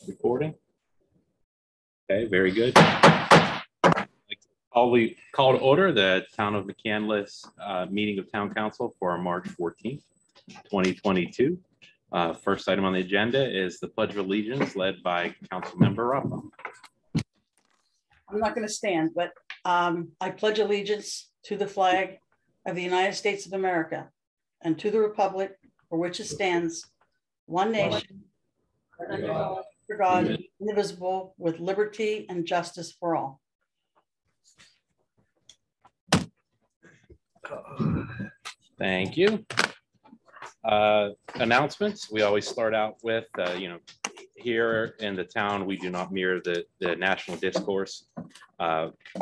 Recording. Okay, very good. We call to order the Town of Mccandless meeting of Town Council for March 14th, 2022. First item on the agenda is the Pledge of Allegiance led by Councilmember Marshal. I'm not going to stand, but I pledge allegiance to the flag of the United States of America and to the republic for which it stands, one nation, under God, indivisible, with liberty and justice for all. Thank you. Announcements. We always start out with, here in the town, we do not mirror the national discourse.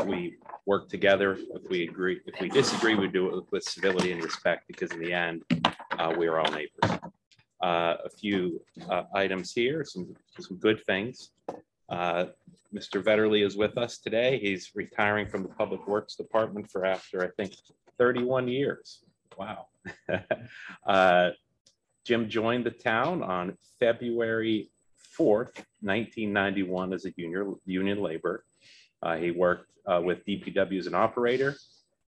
We work together. If we agree, if we disagree, we do it with civility and respect, because in the end, we are all neighbors. A few items here, some good things. Mr. Vetterly is with us today. He's retiring from the Public Works Department for after, I think, 31 years. Wow. Jim joined the town on February 4th, 1991 as a union laborer. He worked with DPW as an operator.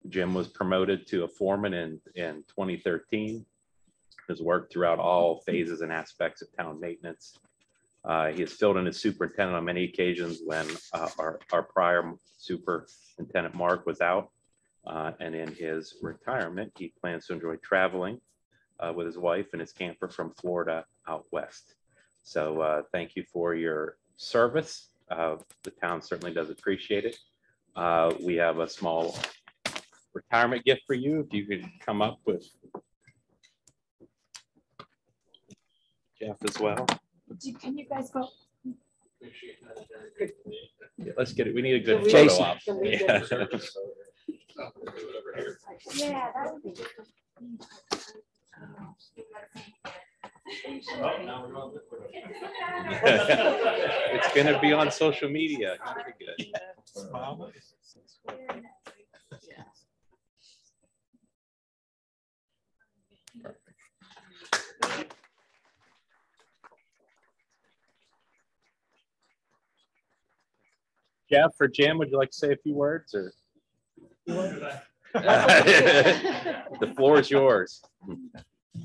Jim was promoted to a foreman in 2013. Has worked throughout all phases and aspects of town maintenance. He has filled in as superintendent on many occasions when our prior superintendent Mark was out. And in his retirement, he plans to enjoy traveling with his wife and his camper from Florida out west. So thank you for your service. The town certainly does appreciate it. We have a small retirement gift for you. If you could come up with Jeff as well. Can you guys go? Yeah, let's get it. We need a good photo op. Yeah. Yeah, that would be good. It's going to be on social media. Very good. Jeff or Jim, would you like to say a few words? Or the floor is yours.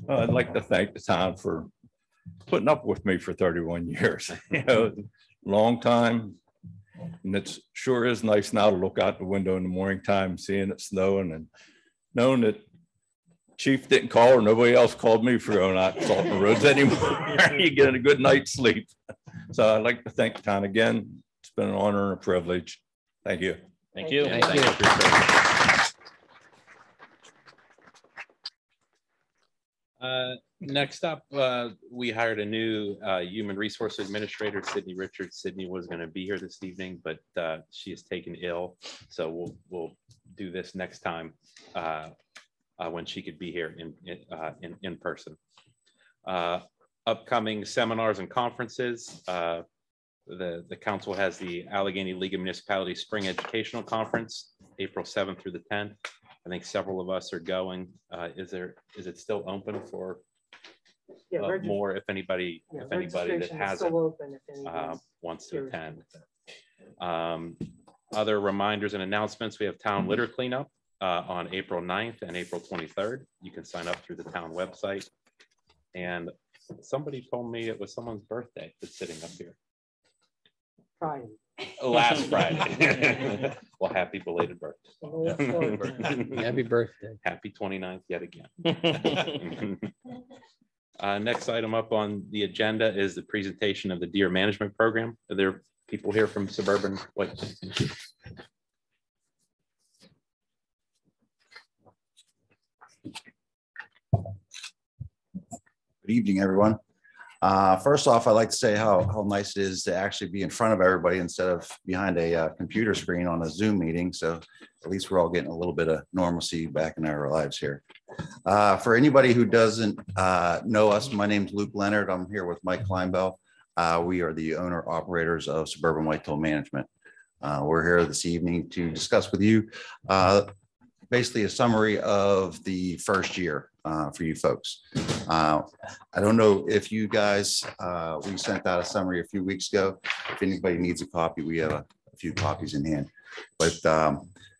Well, I'd like to thank the town for putting up with me for 31 years. Long time. And it sure is nice now to look out the window in the morning time, seeing it snowing and knowing that Chief didn't call or nobody else called me for going out salting the roads anymore. You get a good night's sleep. So I'd like to thank the town again. It's been an honor and a privilege. Thank you. Thank you. Thank you. Next up, we hired a new human resource administrator, Sydney Richards. Sydney was going to be here this evening, but she is taken ill. So we'll do this next time when she could be here in person. Upcoming seminars and conferences. The council has the Allegheny League of Municipalities Spring Educational Conference, April 7th through the 10th. I think several of us are going. Is it still open for more if anybody that hasn't wants to attend? Other reminders and announcements: we have town litter cleanup on April 9th and April 23rd. You can sign up through the town website. And somebody told me it was someone's birthday that's sitting up here. Friday. Last Friday. Well, happy belated birthday. Happy birthday. Happy 29th yet again. Next item up on the agenda is the presentation of the deer management program. Are there people here from Suburban White? Good evening, everyone. First off, I'd like to say how nice it is to actually be in front of everybody instead of behind a computer screen on a Zoom meeting. So at least we're all getting a little bit of normalcy back in our lives here. For anybody who doesn't know us, my name's Luke Leonard. I'm here with Mike Kleinbell. We are the owner operators of Suburban Whitetail Management. We're here this evening to discuss with you basically a summary of the first year for you folks. I don't know if you guys, we sent out a summary a few weeks ago. If anybody needs a copy, we have a few copies in hand. But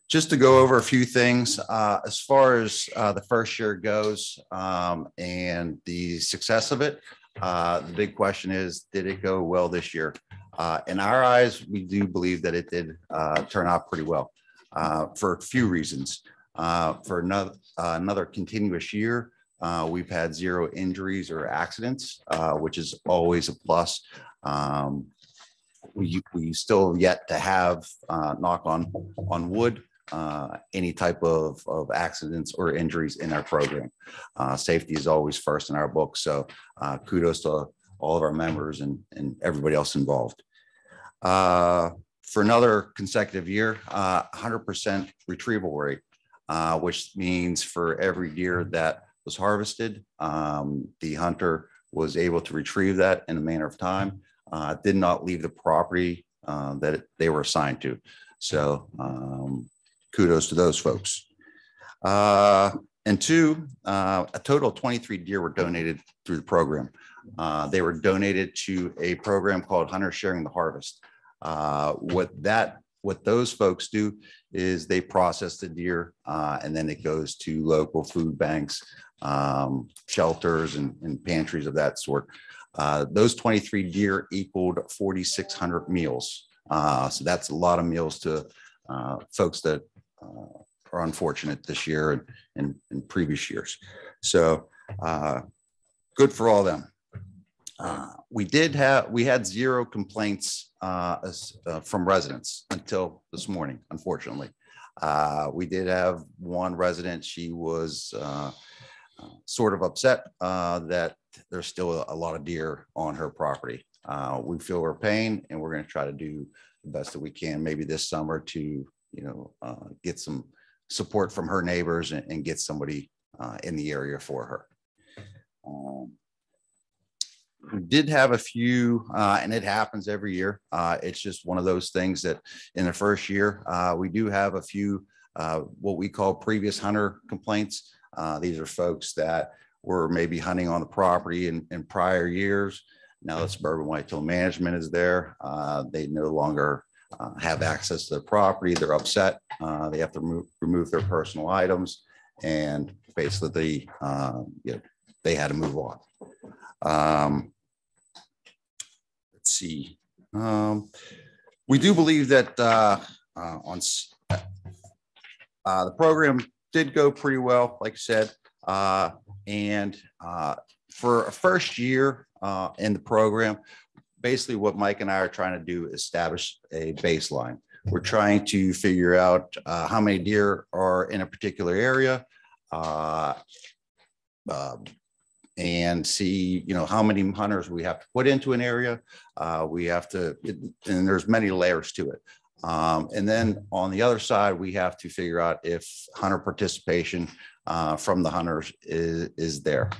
just to go over a few things, as far as the first year goes and the success of it, the big question is, did it go well this year? In our eyes, we do believe that it did turn out pretty well for a few reasons. For another continuous year, we've had 0 injuries or accidents, which is always a plus. We still have yet to have, knock on wood, any type of accidents or injuries in our program. Safety is always first in our book. So kudos to all of our members and everybody else involved. For another consecutive year, 100% retrieval rate, which means for every deer that was harvested, the hunter was able to retrieve that in a manner of time, did not leave the property that they were assigned to. So kudos to those folks. And 2, a total of 23 deer were donated through the program. They were donated to a program called Hunter Sharing the Harvest. What those folks do is they process the deer and then it goes to local food banks, shelters and pantries of that sort. Those 23 deer equaled 4,600 meals. So that's a lot of meals to folks that are unfortunate this year and previous years. So good for all of them. We had 0 complaints from residents until this morning, unfortunately. We did have one resident. She was sort of upset that there's still a lot of deer on her property. We feel her pain and we're going to try to do the best that we can, maybe this summer to, get some support from her neighbors and get somebody in the area for her. We did have a few, and it happens every year. It's just one of those things that in the first year, we do have a few what we call previous hunter complaints. These are folks that were maybe hunting on the property in prior years. Now that Suburban Whitetail Management is there, they no longer have access to the property. They're upset. They have to remove their personal items, and basically, they had to move on. Let's see. We do believe that the program did go pretty well, like I said, and for a first year in the program, basically what Mike and I are trying to do is establish a baseline. We're trying to figure out how many deer are in a particular area and see, how many hunters we have to put into an area. We have to, and there's many layers to it. And then on the other side, we have to figure out if hunter participation from the hunters is there.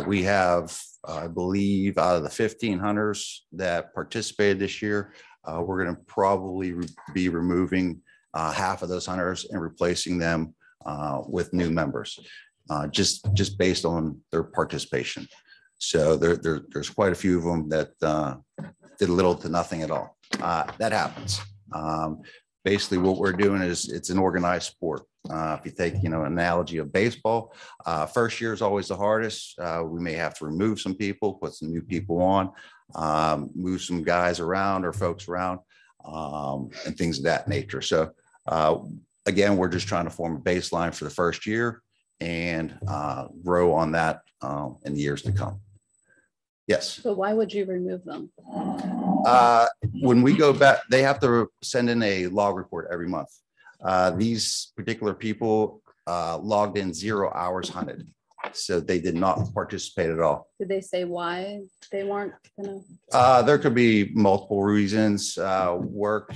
We have, I believe, out of the 15 hunters that participated this year, we're going to probably be removing half of those hunters and replacing them with new members, just based on their participation. So there's quite a few of them that did little to nothing at all. That happens. Basically, what we're doing is it's an organized sport. If you take, an analogy of baseball, first year is always the hardest. We may have to remove some people, put some new people on, move some guys around or folks around, and things of that nature. So again, we're just trying to form a baseline for the first year and grow on that in the years to come. Yes. So why would you remove them? When we go back, they have to send in a log report every month. These particular people logged in 0 hours hunted. So they did not participate at all. Did they say why they weren't gonna? There could be multiple reasons, work,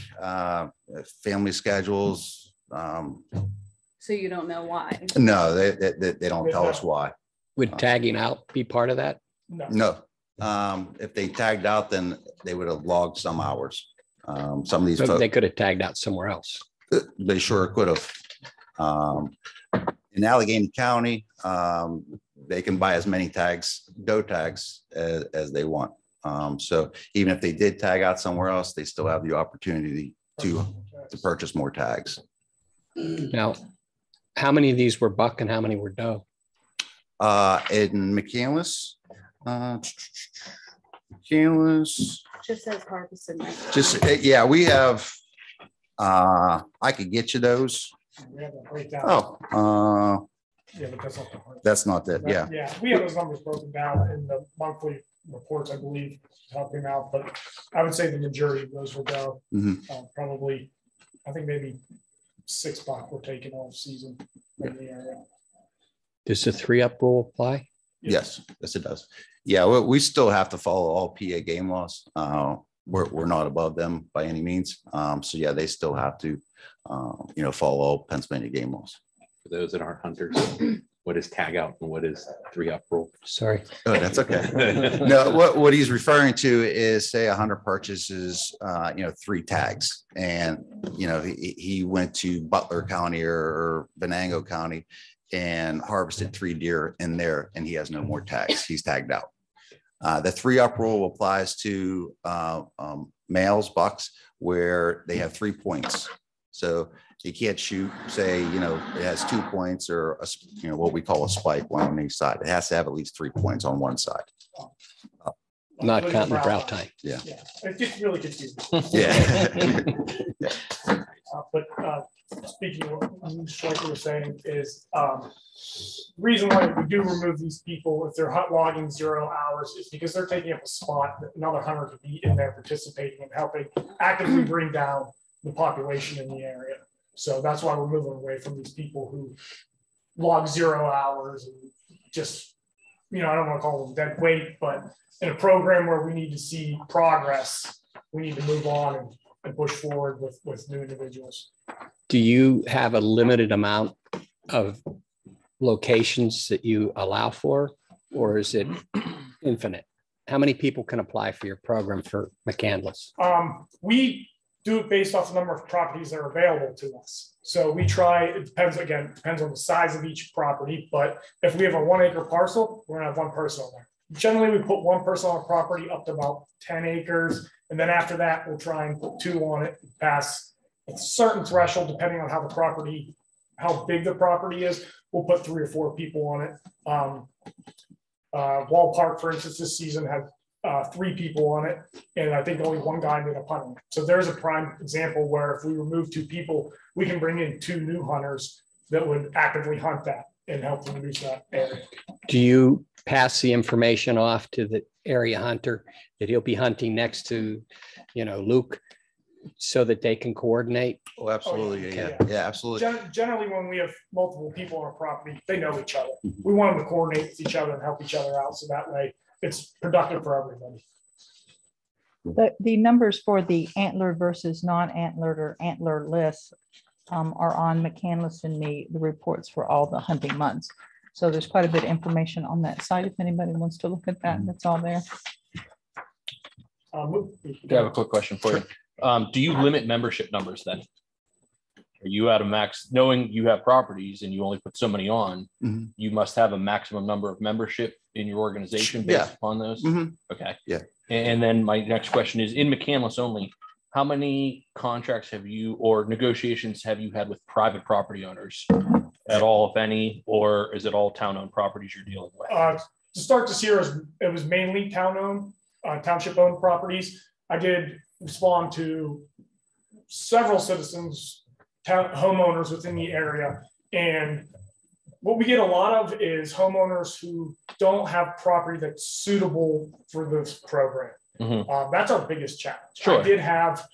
family schedules. So you don't know why? No, they don't tell us why. Would tagging out be part of that? No. If they tagged out, then they would have logged some hours. Some of these So folks, they could have tagged out somewhere else. they sure could have. In Allegheny County, they can buy as many tags, doe tags as they want. So even if they did tag out somewhere else, they still have the opportunity to purchase more tags. Now, how many of these were buck and how many were doe? In Mccandless, Mccandless, Just says harvested. just, yeah, we have, I could get you those. We have a breakdown. Oh, Yeah, but that's not the part. that's not that, yeah. Yeah, we have those numbers broken down in the monthly reports, I believe, helping out, but I would say the majority of those will go. Mhm. Probably, I think maybe 6 buck were taken all season in the area. Does the 3-up rule apply? Yes, yes, it does. Yeah, we still have to follow all PA game laws. We're not above them by any means. So yeah, they still have to, follow all Pennsylvania game laws. For those that aren't hunters, what is tag out and what is 3-up rule? Sorry. Oh, that's okay. No, what he's referring to is, say, a hunter purchases, 3 tags, and he went to Butler County or Venango County and harvested 3 deer in there, and he has no more tags. He's tagged out. The 3-up rule applies to males, bucks, where they have 3 points. So you can't shoot, say, it has 2 points or what we call a spike, one on each side. It has to have at least 3 points on one side. Not counting the brow tine. Yeah. Yeah, it gets really confusing. Yeah. But speaking of what Striker was saying is, reason why we do remove these people if they're hunt logging 0 hours is because they're taking up a spot that another hunter could be in there participating and helping actively bring down the population in the area. So that's why we're moving away from these people who log 0 hours and just, I don't want to call them dead weight, but in a program where we need to see progress, we need to move on and push forward with new individuals. Do you have a limited amount of locations that you allow for, or is it infinite? How many people can apply for your program for Mccandless? We do it based off the number of properties that are available to us. So we try, it depends on the size of each property, but if we have a 1 acre parcel, we're gonna have 1 person on there. Generally, we put 1 person on a property up to about 10 acres. And then after that, we'll try and put 2 on it, pass a certain threshold, depending on how big the property is. We'll put 3 or 4 people on it. Wall Park, for instance, this season had 3 people on it, and I think only 1 guy ended up hunting. So there's a prime example where if we remove 2 people, we can bring in 2 new hunters that would actively hunt that and help them reduce that area. Do you pass the information off to the area hunter that he'll be hunting next to, Luke, so that they can coordinate? Oh, absolutely. Okay. Yeah, absolutely. Generally, when we have multiple people on a property, they know each other. We want them to coordinate with each other and help each other out, so that way it's productive for everybody. The numbers for the antlered versus non-antlered or antler lists are on Mccandless and the reports for all the hunting months. So there's quite a bit of information on that site. If anybody wants to look at that, that's all there. I have a quick question for you. Do you limit membership numbers then? Are you at a max, knowing you have properties and you only put so many on, you must have a maximum number of membership in your organization based upon those? Okay. Yeah. And then my next question is, in Mccandless only, how many contracts have you or negotiations have you had with private property owners at all, if any, or is it all town-owned properties you're dealing with? To start this year, it was mainly town-owned, township-owned properties. I did respond to several citizens, homeowners within the area, and what we get a lot of is homeowners who don't have property that's suitable for this program. That's our biggest challenge. Sure. I did have,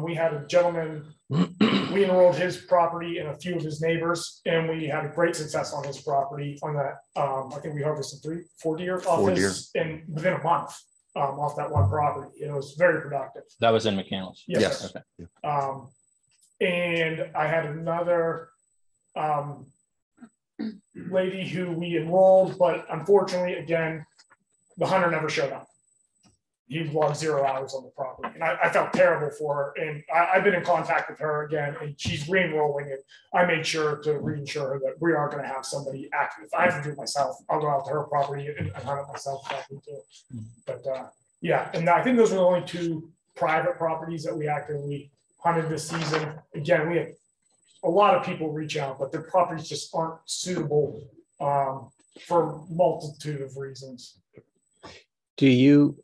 we had a gentleman, we enrolled his property and a few of his neighbors, and we had a great success on his property on that. I think we harvested 4 deer off his, and within a month off that one property. It was very productive. That was in Mccandless? Yes. Okay. And I had another lady who we enrolled, but unfortunately, again, the hunter never showed up. he logged 0 hours on the property. And I felt terrible for her. And I've been in contact with her again, and she's re-enrolling, and I made sure to reinsure her that we are going to have somebody active. If I have to do it myself, I'll go out to her property and hunt it myself if I need to. But yeah, and I think those were the only 2 private properties that we actively hunted this season. Again, we have a lot of people reach out, but their properties just aren't suitable for a multitude of reasons. Do you,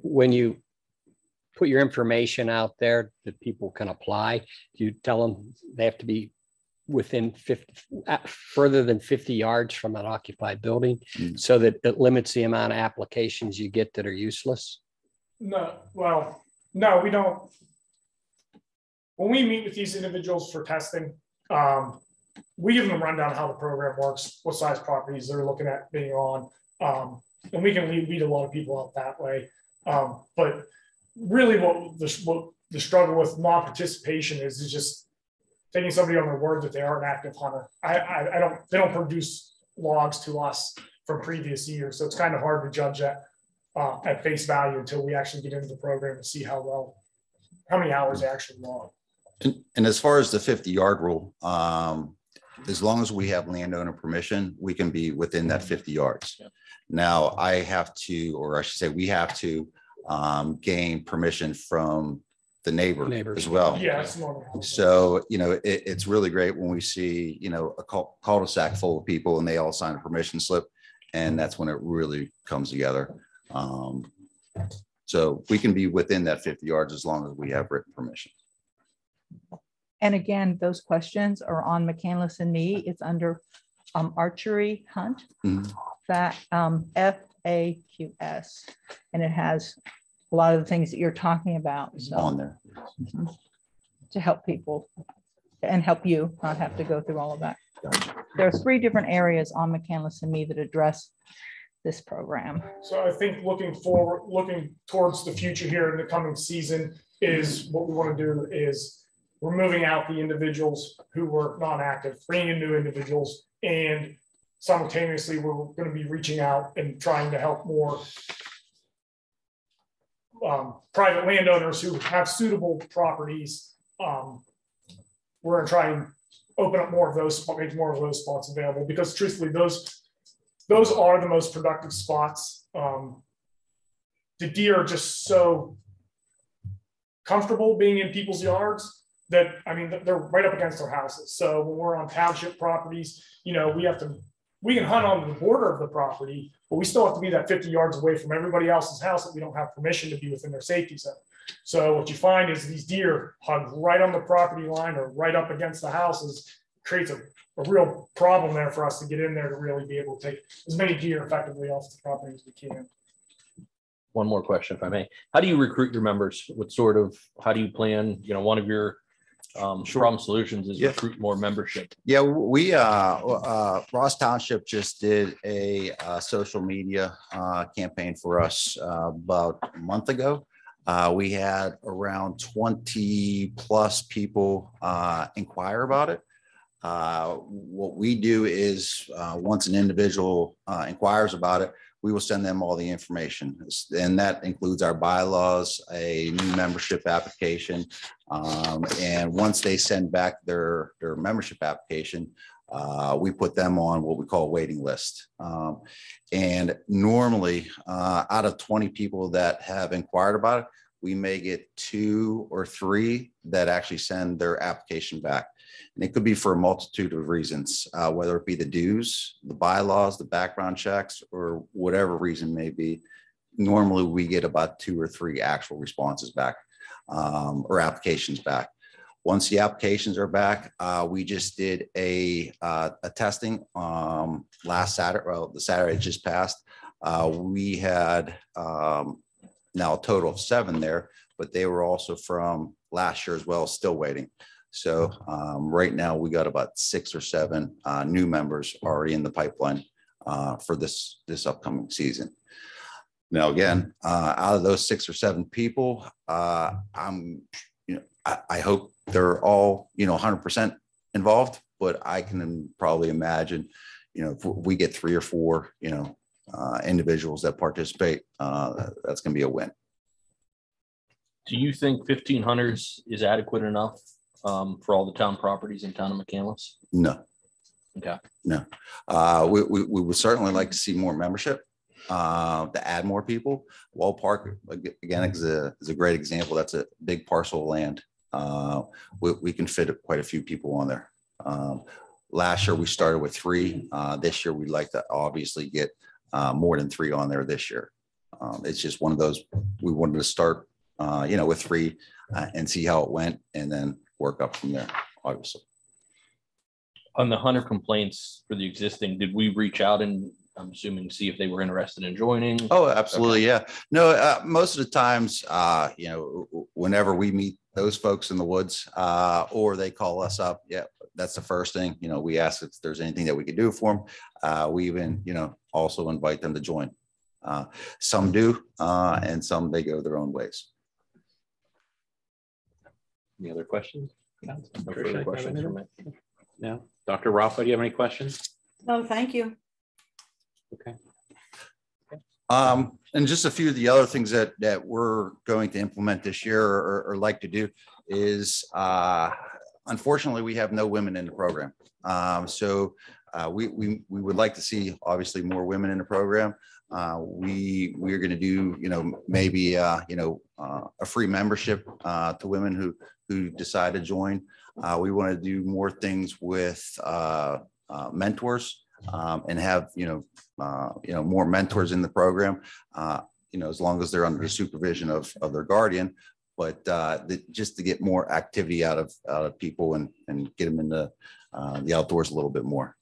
when you put your information out there that people can apply, do you tell them they have to be within 50, further than 50 yards from an occupied building, so that it limits the amount of applications you get that are useless? No, well, no, we don't. When we meet with these individuals for testing, we give them a rundown of how the program works, what size properties they're looking at being on, and we can lead a lot of people out that way. But really, what the struggle with non-participation is just taking somebody on their word that they are an active hunter. They don't produce logs to us from previous years, so it's kind of hard to judge that at face value until we actually get into the program and see how many hours they actually log. And as far as the 50-yard rule, as long as we have landowner permission, we can be within that 50 yards. Yeah. Now I have to, or I should say we have to gain permission from the neighbors as well. Yeah, it's normal. So, it's really great when we see, a cul-de-sac full of people and they all sign a permission slip, and that's when it really comes together. So we can be within that 50 yards as long as we have written permission. And again, those questions are on Mccandless and me. It's under archery hunt, that FAQS, and it has a lot of the things that you're talking about On there. to help people and help you not have to go through all of that. There are 3 different areas on Mccandless and me that address this program. So I think looking towards the future here in the coming season is what we want to do is we're moving out the individuals who were non-active, bringing in new individuals, and simultaneously we're going to be reaching out and trying to help more private landowners who have suitable properties. We're going to try and open up more of those, make more of those spots available, because truthfully, those are the most productive spots. The deer are just so comfortable being in people's yards that, I mean, they're right up against our houses. So when we're on township properties, we can hunt on the border of the property, but we still have to be that 50 yards away from everybody else's house that we don't have permission to be within their safety zone. So what you find is these deer hug right on the property line or right up against the houses, creates a real problem there for us to get in there to really be able to take as many deer effectively off the property as we can. One more question, if I may. How do you recruit your members? How do you plan, one of your problem solutions is recruit more membership? Yeah, we Ross Township just did a social media campaign for us about a month ago. We had around 20 plus people inquire about it. What we do is once an individual inquires about it, we will send them all the information, and that includes our bylaws, a new membership application, and once they send back their membership application, we put them on what we call a waiting list. And normally out of 20 people that have inquired about it, we may get 2 or 3 that actually send their application back. And it could be for a multitude of reasons, whether it be the dues, the bylaws, the background checks, or whatever reason may be. Normally we get about 2 or 3 actual responses back or applications back. Once the applications are back, we just did a testing last Saturday, well, the Saturday just passed. We had now a total of 7 there, but they were also from last year as well, still waiting. So right now we got about 6 or 7 new members already in the pipeline for this upcoming season. Now, again, out of those 6 or 7 people, I hope they're all, 100% involved, but I can probably imagine, if we get 3 or 4, individuals that participate, that's going to be a win. Do you think 1,500 is adequate enough for all the town properties in town of McCandless? No. Okay. No. We would certainly like to see more membership, to add more people. Wall Park, again, is a great example. That's a big parcel of land. We can fit quite a few people on there. Last year, we started with 3. This year, we'd like to obviously get more than 3 on there this year. It's just one of those, we wanted to start, with 3 and see how it went and then work up from there, obviously. On the 100 complaints for the existing, did we reach out and I'm assuming see if they were interested in joining? Oh, absolutely. Okay. Yeah. No, most of the times, whenever we meet those folks in the woods or they call us up, yeah, that's the first thing, we ask if there's anything that we could do for them. We even, also invite them to join. Some do, and some they go their own ways. Any other questions? No further questions from me. No. Dr. Rafa, do you have any questions? No, thank you. Okay. And just a few of the other things that we're going to implement this year or like to do is, unfortunately, we have no women in the program. So we would like to see obviously more women in the program. We are going to do, maybe, a free membership to women who decide to join. We want to do more things with mentors and have, more mentors in the program, as long as they're under the supervision of their guardian, but just to get more activity out of people and get them into the outdoors a little bit more.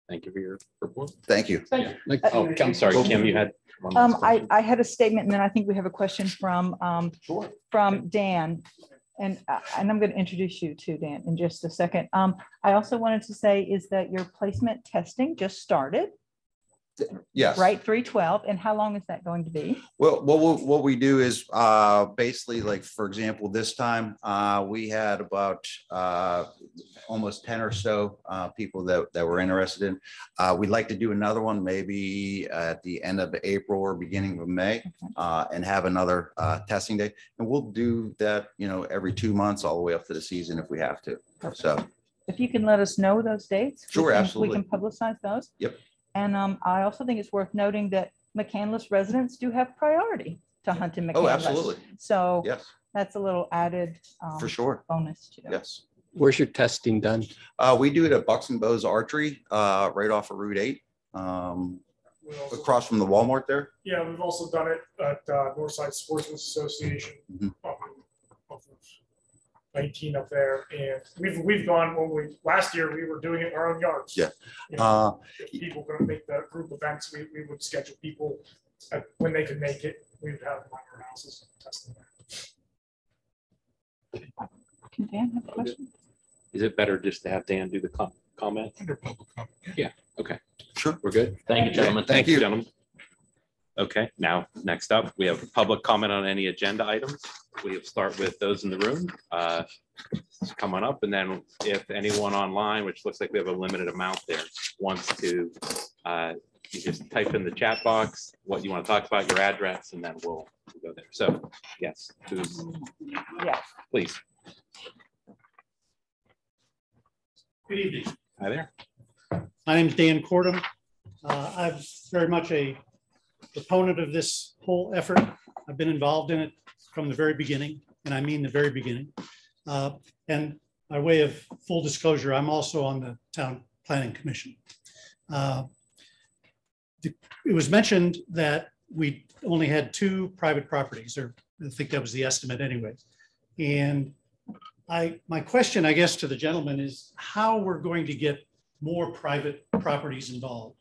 Thank you for your report. Thank you. Oh, I'm sorry, Kim, you had one last question. I had a statement, and then I think we have a question from Dan. And I'm going to introduce you to Dan in just a second. I also wanted to say is that your placement testing just started. Yes. Right, 312. And how long is that going to be? Well, what we do is basically, like, for example, this time we had about almost 10 or so people that were interested in. We'd like to do another one maybe at the end of April or beginning of May, and have another testing day. And we'll do that, every 2 months all the way up to the season if we have to. Perfect. So if you can let us know those dates. Sure, absolutely. We can publicize those. Yep. And I also think it's worth noting that McCandless residents do have priority to hunt in McCandless. Oh, absolutely. So yes, that's a little added for sure bonus too. Yes. Where's your testing done? We do it at Bucks and Bows Archery, right off of Route 8, across from the Walmart there. Yeah, we've also done it at Northside Sportsman's Association. Off of 19 up there, and we've gone last year we were doing it in our own yards. Yeah. If people couldn't make the group events, we would schedule people when they could make it. We would have them at our houses testing there. Can Dan have a question? Is it better just to have Dan do the comment? Under public comment. Yeah. Okay. Sure. We're good. Thank you, gentlemen. Thank you, gentlemen. Okay, now next up, we have public comment on any agenda items. We'll start with those in the room. Coming up, and then if anyone online, which looks like we have a limited amount there, wants to, you just type in the chat box what you want to talk about, your address, and then we'll go there. So, yes, who's, Yeah, please. Good evening. Hi there. My name is Dan Cordum. I'm very much a proponent of this whole effort. I've been involved in it from the very beginning, and I mean the very beginning. And by way of full disclosure, I'm also on the Town Planning Commission. It was mentioned that we only had 2 private properties, or I think that was the estimate anyways. And my question, I guess, to the gentleman is how we're going to get more private properties involved.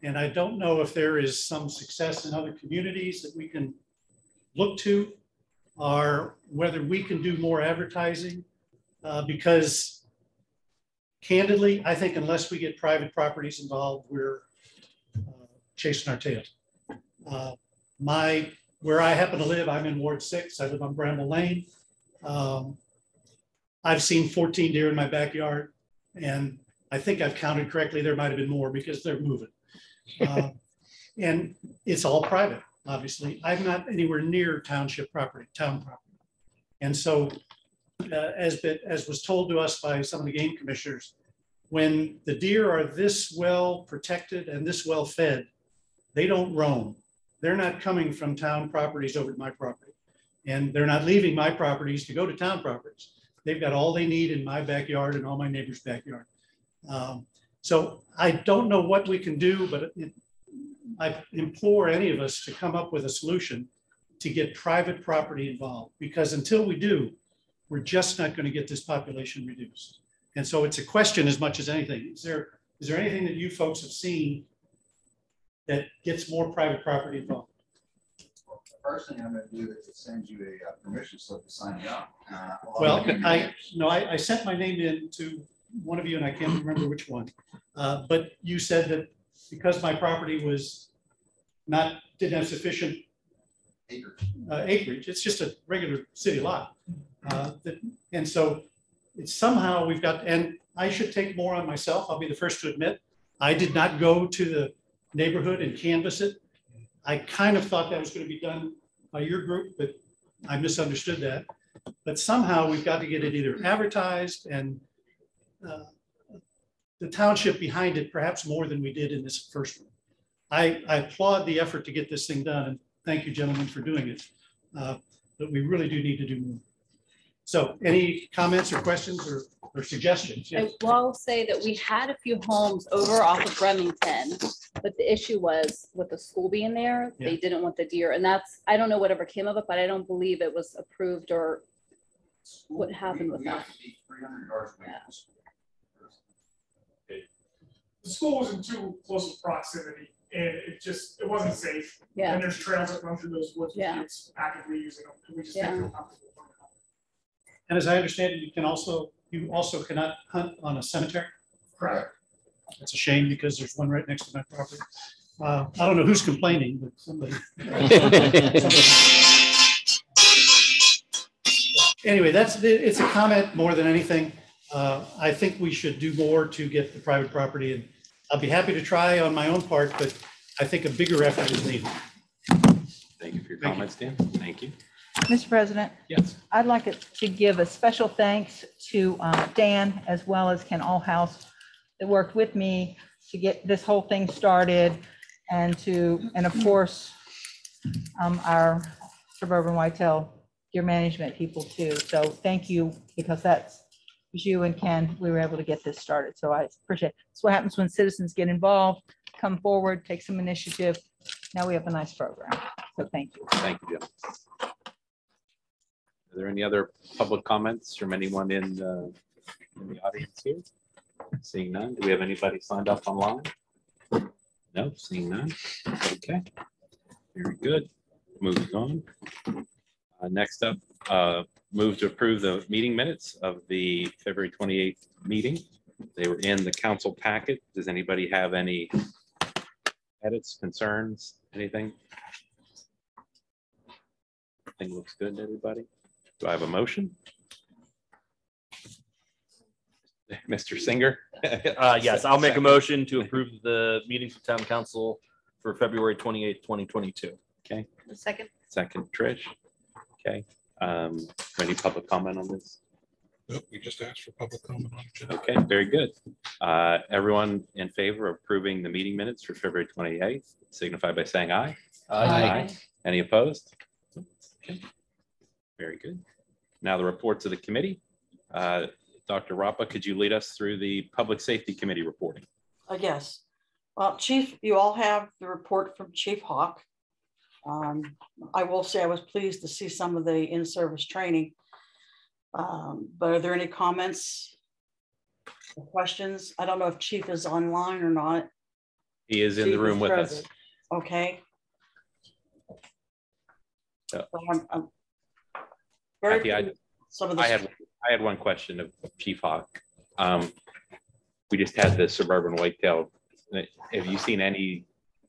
And I don't know if there is some success in other communities that we can look to, or whether we can do more advertising, because candidly, I think unless we get private properties involved, we're chasing our tail. Where I happen to live, I'm in Ward 6. I live on Bramble Lane. I've seen 14 deer in my backyard, and I think I've counted correctly. There might have been more because they're moving. And it's all private. obviously. I'm not anywhere near township property, town property. And so as was told to us by some of the game commissioners, when the deer are this well protected and this well fed, they don't roam. They're not coming from town properties over to my property. And they're not leaving my properties to go to town properties. They've got all they need in my backyard and all my neighbors' backyard. So I don't know what we can do, but I implore any of us to come up with a solution to get private property involved, because until we do, we're just not going to get this population reduced. And so it's a question as much as anything. Is there anything that you folks have seen that gets more private property involved? Well, the first thing I'm going to do is to send you a permission slip to sign up. Well, I sent my name in to one of you, and I can't remember which one. But you said that because my property didn't have sufficient acreage, it's just a regular city lot. And so it's somehow we've got, and I should take more on myself. I'll be the first to admit, I did not go to the neighborhood and canvass it. I kind of thought that was going to be done by your group, but I misunderstood that. But somehow we've got to get it either advertised and the township behind it, perhaps more than we did in this first one. I applaud the effort to get this thing done, and thank you, gentlemen, for doing it. But we really do need to do more. So any comments or questions or suggestions? Yes. I will say that we had a few homes over off of Remington, but the issue was with the school being there, they didn't want the deer. And I don't know whatever came of it, but I don't believe it was approved or what happened with that. The school was in too close of proximity, and it wasn't safe. Yeah. And there's trails that run through those woods with Yeah. kids actively using them, and we just didn't feel comfortable. And as I understand it, you also cannot hunt on a cemetery. Correct. It's a shame because there's one right next to my property. I don't know who's complaining, but somebody. Anyway, it's a comment more than anything. I think we should do more to get the private property, and I'll be happy to try on my own part, but I think a bigger effort is needed. Thank you for your comments, Dan. Thank you. Mr. President, Yes. I'd like to give a special thanks to Dan as well as Ken Allhouse that worked with me to get this whole thing started, and of course our suburban whitetail deer management people too. So thank you, because that's you and Ken, we were able to get this started. So I appreciate it. That's what happens when citizens get involved, come forward, take some initiative. Now we have a nice program. So thank you. Thank you, Jim. Are there any other public comments from anyone in the audience here? Seeing none. Do we have anybody signed up online? No, seeing none. Okay. Very good. Moving on. Next up, move to approve the meeting minutes of the February 28th meeting. They were in the council packet. Does anybody have any edits, concerns, anything? Everything looks good to everybody. Do I have a motion? Mr. Singer? Yes, I'll make a motion to approve the meetings of town council for February 28th, 2022. Okay. Second. Second, Trish. Okay. Any public comment on this? Nope, we just asked for public comment on it. Okay, very good. Everyone in favor of approving the meeting minutes for February 28th, signify by saying aye. Aye. Any opposed? Okay. Very good. Now the reports of the committee. Dr. Rapa, could you lead us through the Public Safety Committee reporting? Yes. Well, Chief, you all have the report from Chief Hawk. I will say I was pleased to see some of the in-service training. But are there any comments or questions? I don't know if Chief is online or not. He is in the room with us. Okay. So, So I'm very Kathy, some of the I had one question of Chief Hawk. We just had the suburban whitetail. Have you seen any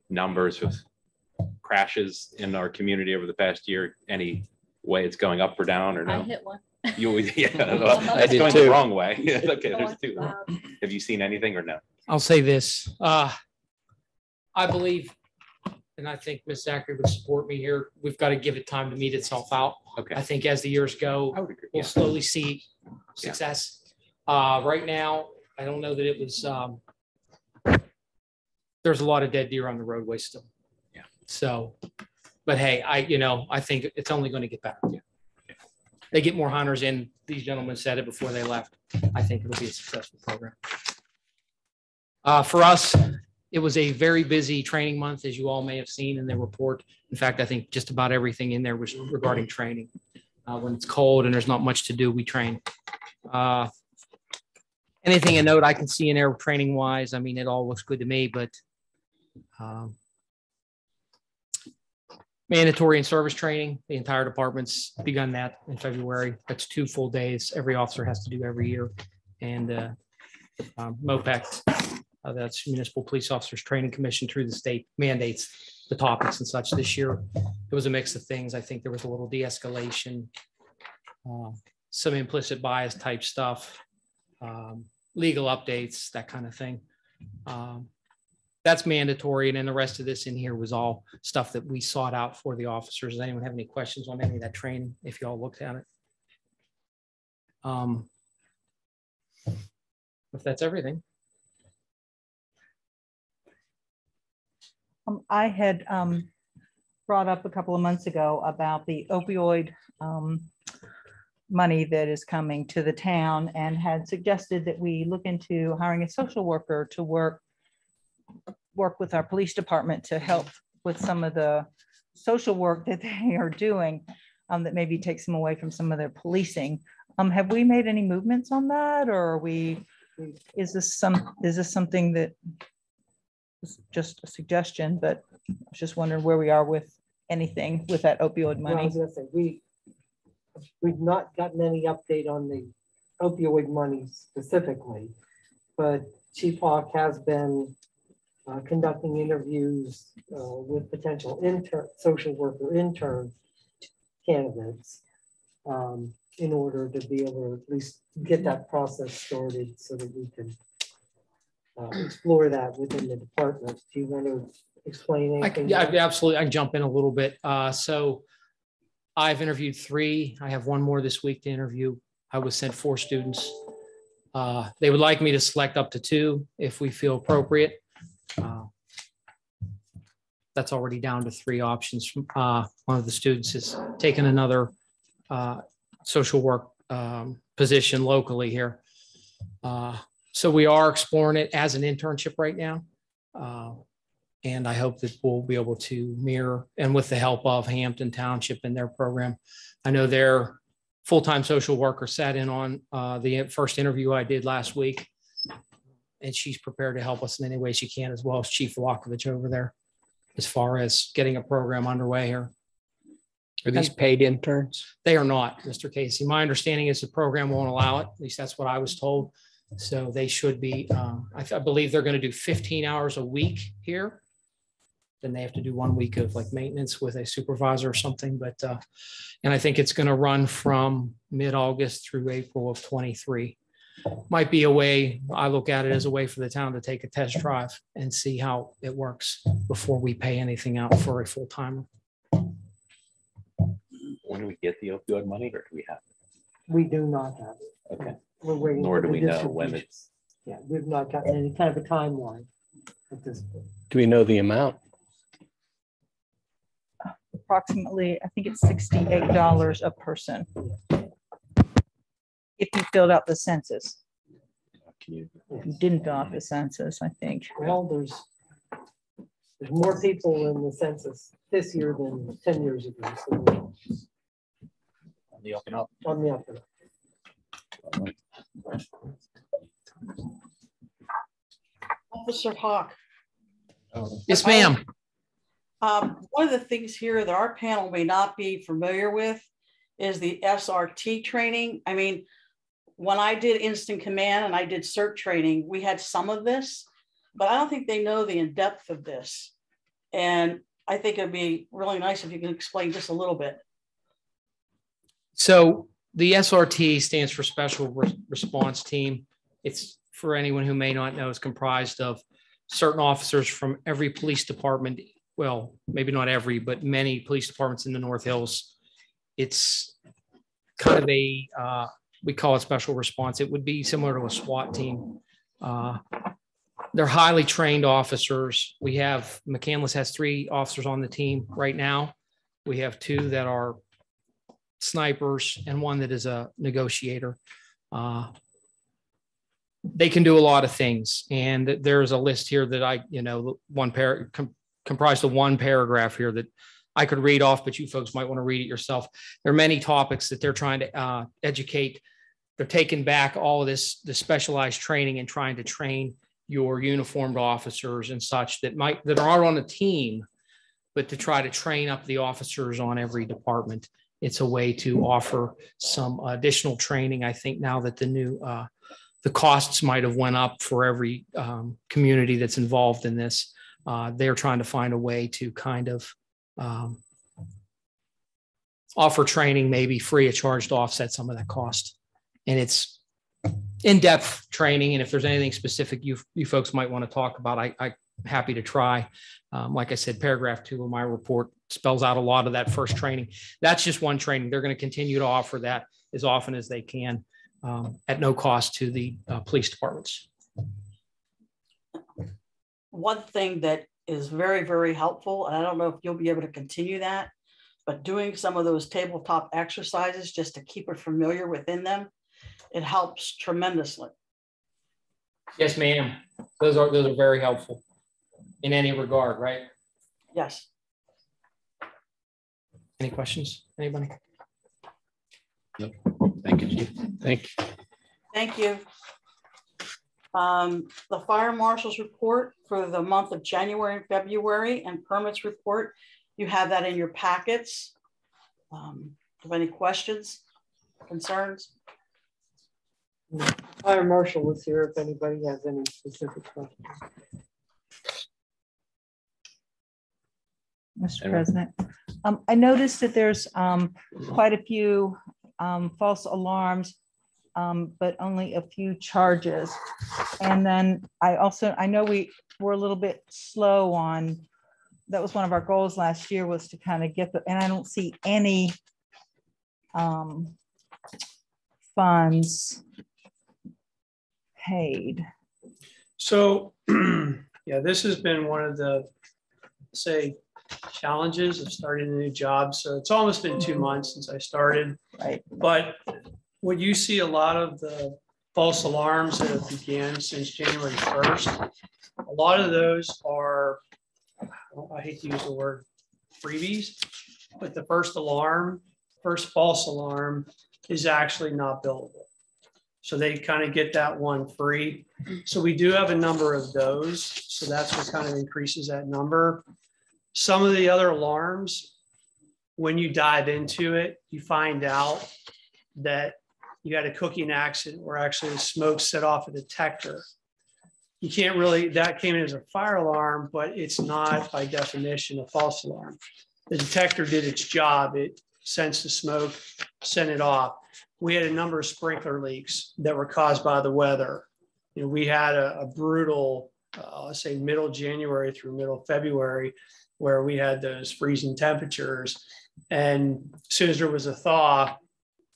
numbers of crashes in our community over the past year? Any way it's going up or down or no? I hit one. You, yeah, well, it's going the wrong way. Okay, there's two. Have you seen anything or no? I'll say this. I believe and I think Ms. Zachary would support me here, we've got to give it time to meet itself out. Okay. I think as the years go, I would agree. we'll Yeah. slowly see success. Right now, I don't know that it was, there's a lot of dead deer on the roadway still. Yeah. So, but hey, I think it's only going to get better. Yeah. They get more hunters in. These gentlemen said it before they left. I think it'll be a successful program. For us, it was a very busy training month, as you all may have seen in the report. In fact, I think just about everything in there was regarding training. When it's cold and there's not much to do, we train. Anything to note I can see in there training wise, I mean, it all looks good to me, but mandatory and service training, the entire department's begun that in February. That's 2 full days. Every officer has to do every year. And MOPEC, that's Municipal Police Officers Training Commission through the state mandates the topics and such. This year, it was a mix of things. I think there was a little de-escalation, some implicit bias type stuff, legal updates, that kind of thing. That's mandatory. And then the rest of this in here was all stuff that we sought out for the officers. Does anyone have any questions on any of that training if you all looked at it? If that's everything. I had brought up a couple of months ago about the opioid money that is coming to the town, and had suggested that we look into hiring a social worker to work with our police department to help with some of the social work that they are doing, that maybe takes them away from some of their policing. Have we made any movements on that, or is this something that is just a suggestion, but I was just wondering where we are with anything with that opioid Well, I money? was gonna say, we've not gotten any update on the opioid money specifically, but Chief Hawk has been conducting interviews with potential social worker intern candidates in order to be able to at least get that process started so that we can explore that within the department. Do you want to explain anything? Yeah, absolutely. I can jump in a little bit. So I've interviewed 3. I have 1 more this week to interview. I was sent 4 students. They would like me to select up to 2 if we feel appropriate. That's already down to 3 options. One of the students has taken another social work position locally here. So we are exploring it as an internship right now. And I hope that we'll be able to mirror, and with the help of Hampton Township and their program. I know their full-time social worker sat in on the first interview I did last week, and she's prepared to help us in any way she can, as well as Chief Wachowicz over there, as far as getting a program underway here. Are these paid interns? They are not, Mr. Casey. My understanding is the program won't allow it. At least that's what I was told. So they should be, I believe they're going to do 15 hours a week here. Then they have to do 1 week of like maintenance with a supervisor or something. But, and I think it's going to run from mid-August through April of 23. Might be a way, I look at it as a way for the town to take a test drive and see how it works before we pay anything out for a full timer. When do we get the opioid money, or do we have it? We do not have it. Okay. We're waiting. Nor for do the we know when distribution. it's. Yeah, we've not gotten any kind of a timeline at this point. Do we know the amount? Approximately, I think it's $68 a person. If you filled out the census. You didn't fill out the census, I think. Well, there's more people in the census this year than 10 years ago. So On the up and up. on the up and up. Officer Hawk. Yes, ma'am. One of the things here that our panel may not be familiar with is the SRT training. I mean, when I did instant command and I did CERT training, we had some of this, but I don't think they know the in-depth of this. And I think it'd be really nice if you can explain just a little bit. So the SRT stands for Special Response Team. It's, for anyone who may not know, is comprised of certain officers from every police department well, maybe not every, but many police departments in the North Hills, it's kind of a, we call it special response. It would be similar to a SWAT team. They're highly trained officers. We have, Mccandless has 3 officers on the team right now. We have 2 that are snipers and 1 that is a negotiator. They can do a lot of things. And there's a list here that I, comprised of 1 paragraph here that I could read off, but you folks might want to read it yourself. There are many topics that they're trying to educate. They're taking back all of the specialized training and trying to train your uniformed officers and such that are on a team, but to try to train up the officers on every department. It's a way to offer some additional training. I think now that the costs might have went up for every community that's involved in this. They're trying to find a way to kind of offer training, maybe free of charge, to offset some of that cost. And it's in-depth training. And if there's anything specific you folks might want to talk about, I'm happy to try. Like I said, paragraph 2 of my report spells out a lot of that first training. That's just one training. They're going to continue to offer that as often as they can at no cost to the police departments. One thing that is very, very helpful, and I don't know if you'll be able to continue that, but doing some of those tabletop exercises just to keep it familiar within them, it helps tremendously. Yes, ma'am. Those are very helpful in any regard, right? Yes. Any questions? Anybody? Nope. Thank you, Chief. Thank you. Thank you. The fire marshal's report for the month of January and February and permits report, you have that in your packets. Have any questions, concerns? Fire Marshal is here if anybody has any specific questions. Mr. President, I noticed that there's quite a few false alarms, but only a few charges. And then I know we were a little bit slow on, that was one of our goals last year, was to kind of get and I don't see any funds paid. So yeah, this has been one of the, say, challenges of starting a new job. So it's almost been 2 months since I started. Right. But when you see a lot of the false alarms that have began since January 1st, a lot of those are, I hate to use the word freebies, but the first false alarm is actually not billable. So they kind of get that one free. So we do have a number of those. So that's what kind of increases that number. Some of the other alarms, when you dive into it, you find out that you had a cooking accident where actually the smoke set off a detector. You can't really, that came in as a fire alarm, but it's not by definition a false alarm. The detector did its job. It sensed the smoke, sent it off. We had a number of sprinkler leaks that were caused by the weather. You know, we had a brutal, let's say middle January through middle February, where we had those freezing temperatures. And as soon as there was a thaw,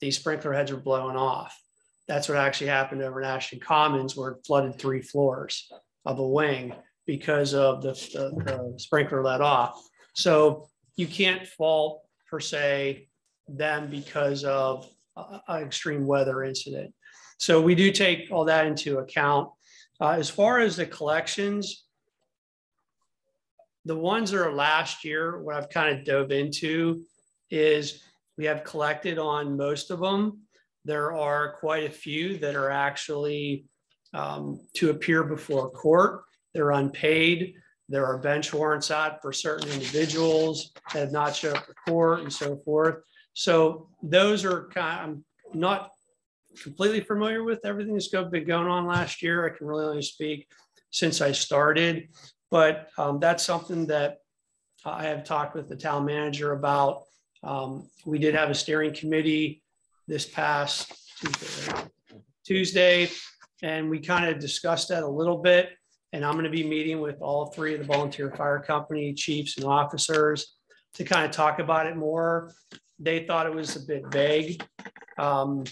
these sprinkler heads were blowing off. That's what actually happened over in Ashton Commons, where it flooded 3 floors of a wing because of the sprinkler let off. So you can't fault, per se, them because of an extreme weather incident. So we do take all that into account. As far as the collections, the ones that are last year, what I've kind of dove into is we have collected on most of them. There are quite a few that are actually to appear before court. They're unpaid. There are bench warrants out for certain individuals that have not showed up for court and so forth. So those are I'm not completely familiar with everything that's been going on last year. I can really only speak since I started, but that's something that I have talked with the town manager about. We did have a steering committee this past Tuesday, and we kind of discussed that a little bit. And I'm going to be meeting with all three of the volunteer fire company chiefs and officers to kind of talk about it more. They thought it was a bit vague. And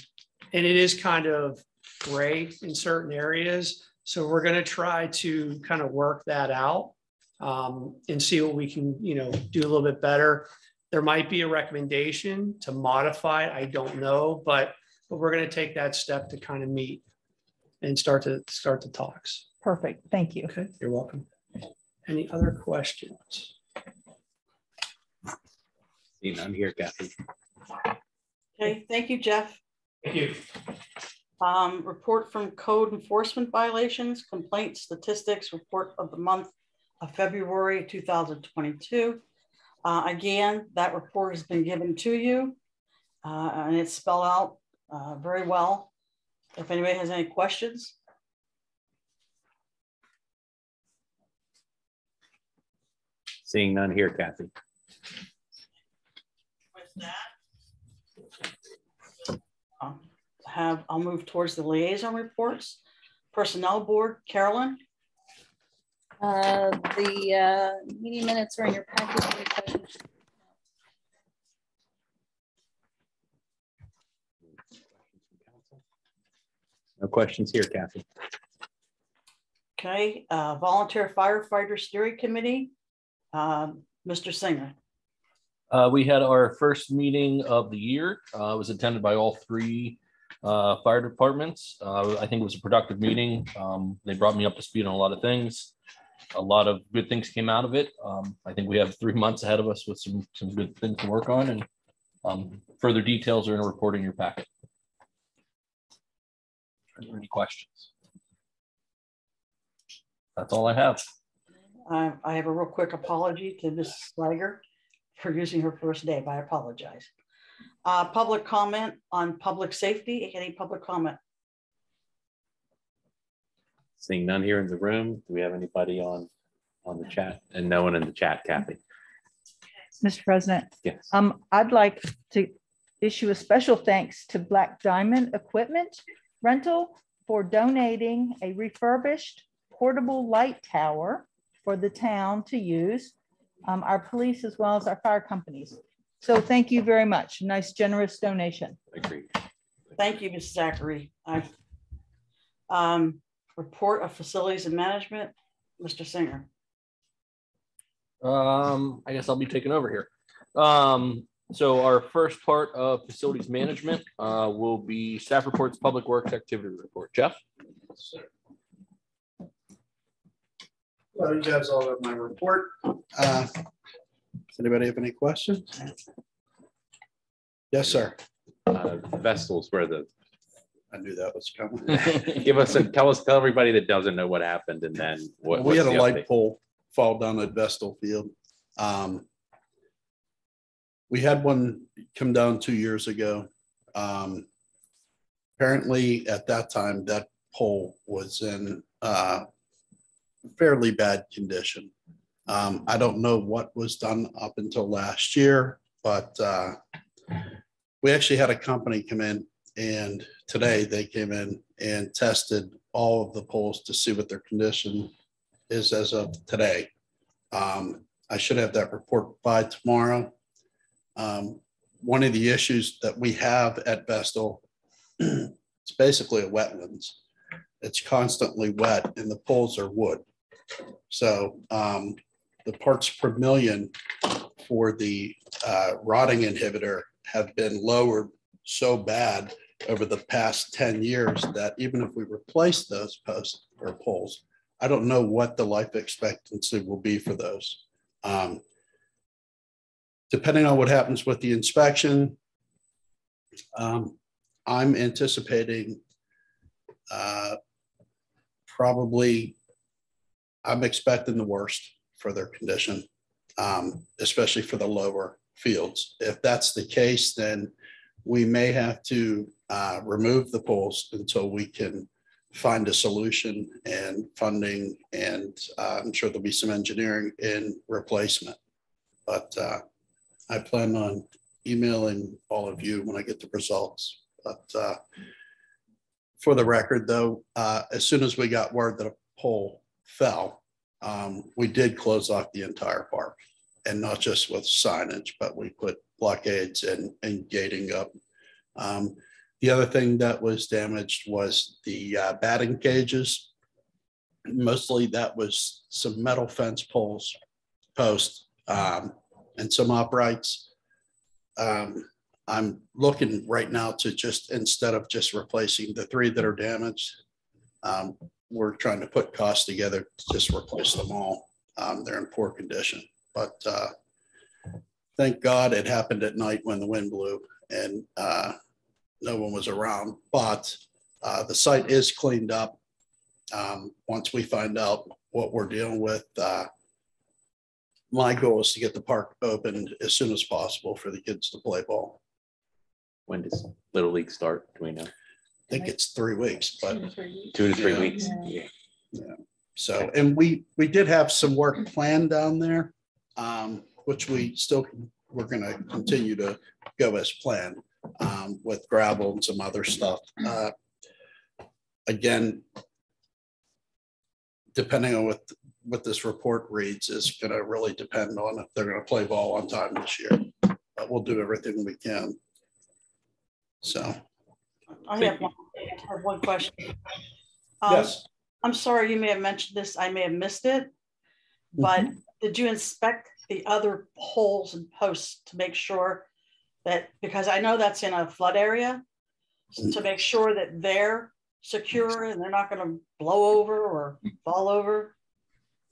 it is kind of gray in certain areas. So we're going to try to kind of work that out and see what we can, do a little bit better. There might be a recommendation to modify it. I don't know, but we're going to take that step to kind of meet and start the talks. Perfect. Thank you. Okay, you're welcome. Any other questions? See none here, Kathy. Okay, thank you, Jeff. Thank you. Report from code enforcement violations, complaint statistics, report of the month of February 2022. Again, that report has been given to you and it's spelled out very well. If anybody has any questions. Seeing none here, Kathy. With that, I'll move towards the liaison reports. Personnel board, Carolyn. The meeting minutes are in your package. No questions here, Kathy. Okay, volunteer firefighter steering committee, Mr. Singer. We had our first meeting of the year. It was attended by all three fire departments. I think it was a productive meeting. They brought me up to speed on a lot of things. A lot of good things came out of it. I think we have 3 months ahead of us with some good things to work on, and further details are in a report in your packet. Are there any questions? That's all I have. I have a real quick apology to Ms. Slager for using her first name. I apologize. Public comment on public safety. Any public comment? Seeing none here in the room. Do we have anybody on the chat? And no one in the chat, Kathy. Mr. President. Yes. I'd like to issue a special thanks to Black Diamond Equipment Rental for donating a refurbished portable light tower for the town to use, our police as well as our fire companies. So thank you very much. Nice, generous donation. Agreed. Thank you, Ms. Zachary. Report of facilities and management, Mr. Singer. I guess I'll be taking over here. So our first part of facilities management will be staff reports, public works activity report. Jeff? Well, you guys all have my report. Does anybody have any questions? Yes, sir. Vestals where the I knew that was coming. tell everybody that doesn't know what happened, and then we had a light pole fall down at Vestal Field. We had one come down 2 years ago. Apparently at that time, that pole was in fairly bad condition. I don't know what was done up until last year, but we actually had a company come in, and today they came in and tested all of the poles to see what their condition is as of today. I should have that report by tomorrow. One of the issues that we have at Vestal, it's basically a wetlands. It's constantly wet and the poles are wood. So the parts per million for the rotting inhibitor have been lowered so bad over the past 10 years that even if we replace those posts or poles, I don't know what the life expectancy will be for those. Depending on what happens with the inspection, I'm anticipating I'm expecting the worst for their condition, especially for the lower fields. If that's the case, then we may have to remove the poles until we can find a solution and funding, and I'm sure there'll be some engineering in replacement. But I plan on emailing all of you when I get the results. But for the record, though, as soon as we got word that a pole fell, we did close off the entire park, and not just with signage, but we put blockades and gating up. The other thing that was damaged was the batting cages. Mostly that was some metal fence posts, and some uprights. I'm looking right now to just, instead of just replacing the 3 that are damaged, we're trying to put costs together to just replace them all. They're in poor condition, but thank God it happened at night when the wind blew and no one was around. But the site is cleaned up. Once we find out what we're dealing with, my goal is to get the park opened as soon as possible for the kids to play ball. When does Little League start? Do we know? I think it's 3 weeks, but 2 to 3 Yeah. weeks. Yeah. So, and we did have some work planned down there, which we're going to continue to go as planned, with gravel and some other stuff. Again, depending on what this report reads is going to really depend on if they're going to play ball on time this year. But we'll do everything we can. So. I have one question. Yes. I'm sorry, you may have mentioned this, I may have missed it, but did you inspect the other poles and posts to make sure that, because I know that's in a flood area, to make sure that they're secure and they're not going to blow over or fall over?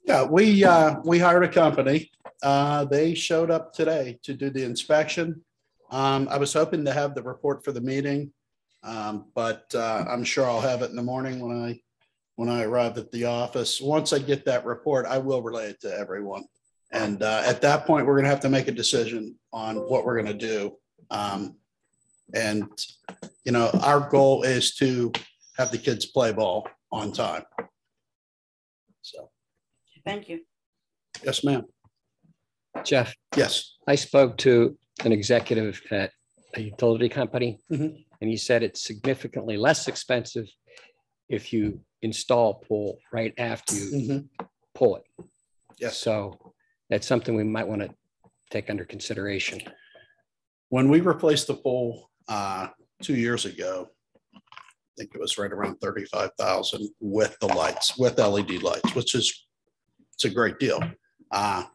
Yeah, we hired a company. They showed up today to do the inspection. I was hoping to have the report for the meeting, but I'm sure I'll have it in the morning when I arrive at the office. Once I get that report, I will relay it to everyone. And at that point, we're going to have to make a decision on what we're going to do. And, you know, our goal is to have the kids play ball on time. So. Thank you. Yes, ma'am. Jeff? Yes. I spoke to an executive at a utility company, and he said it's significantly less expensive if you install a pool right after you pull it. Yes. So that's something we might want to take under consideration. When we replaced the pole 2 years ago, I think it was right around 35,000 with the lights, with LED lights, which is, it's a great deal. I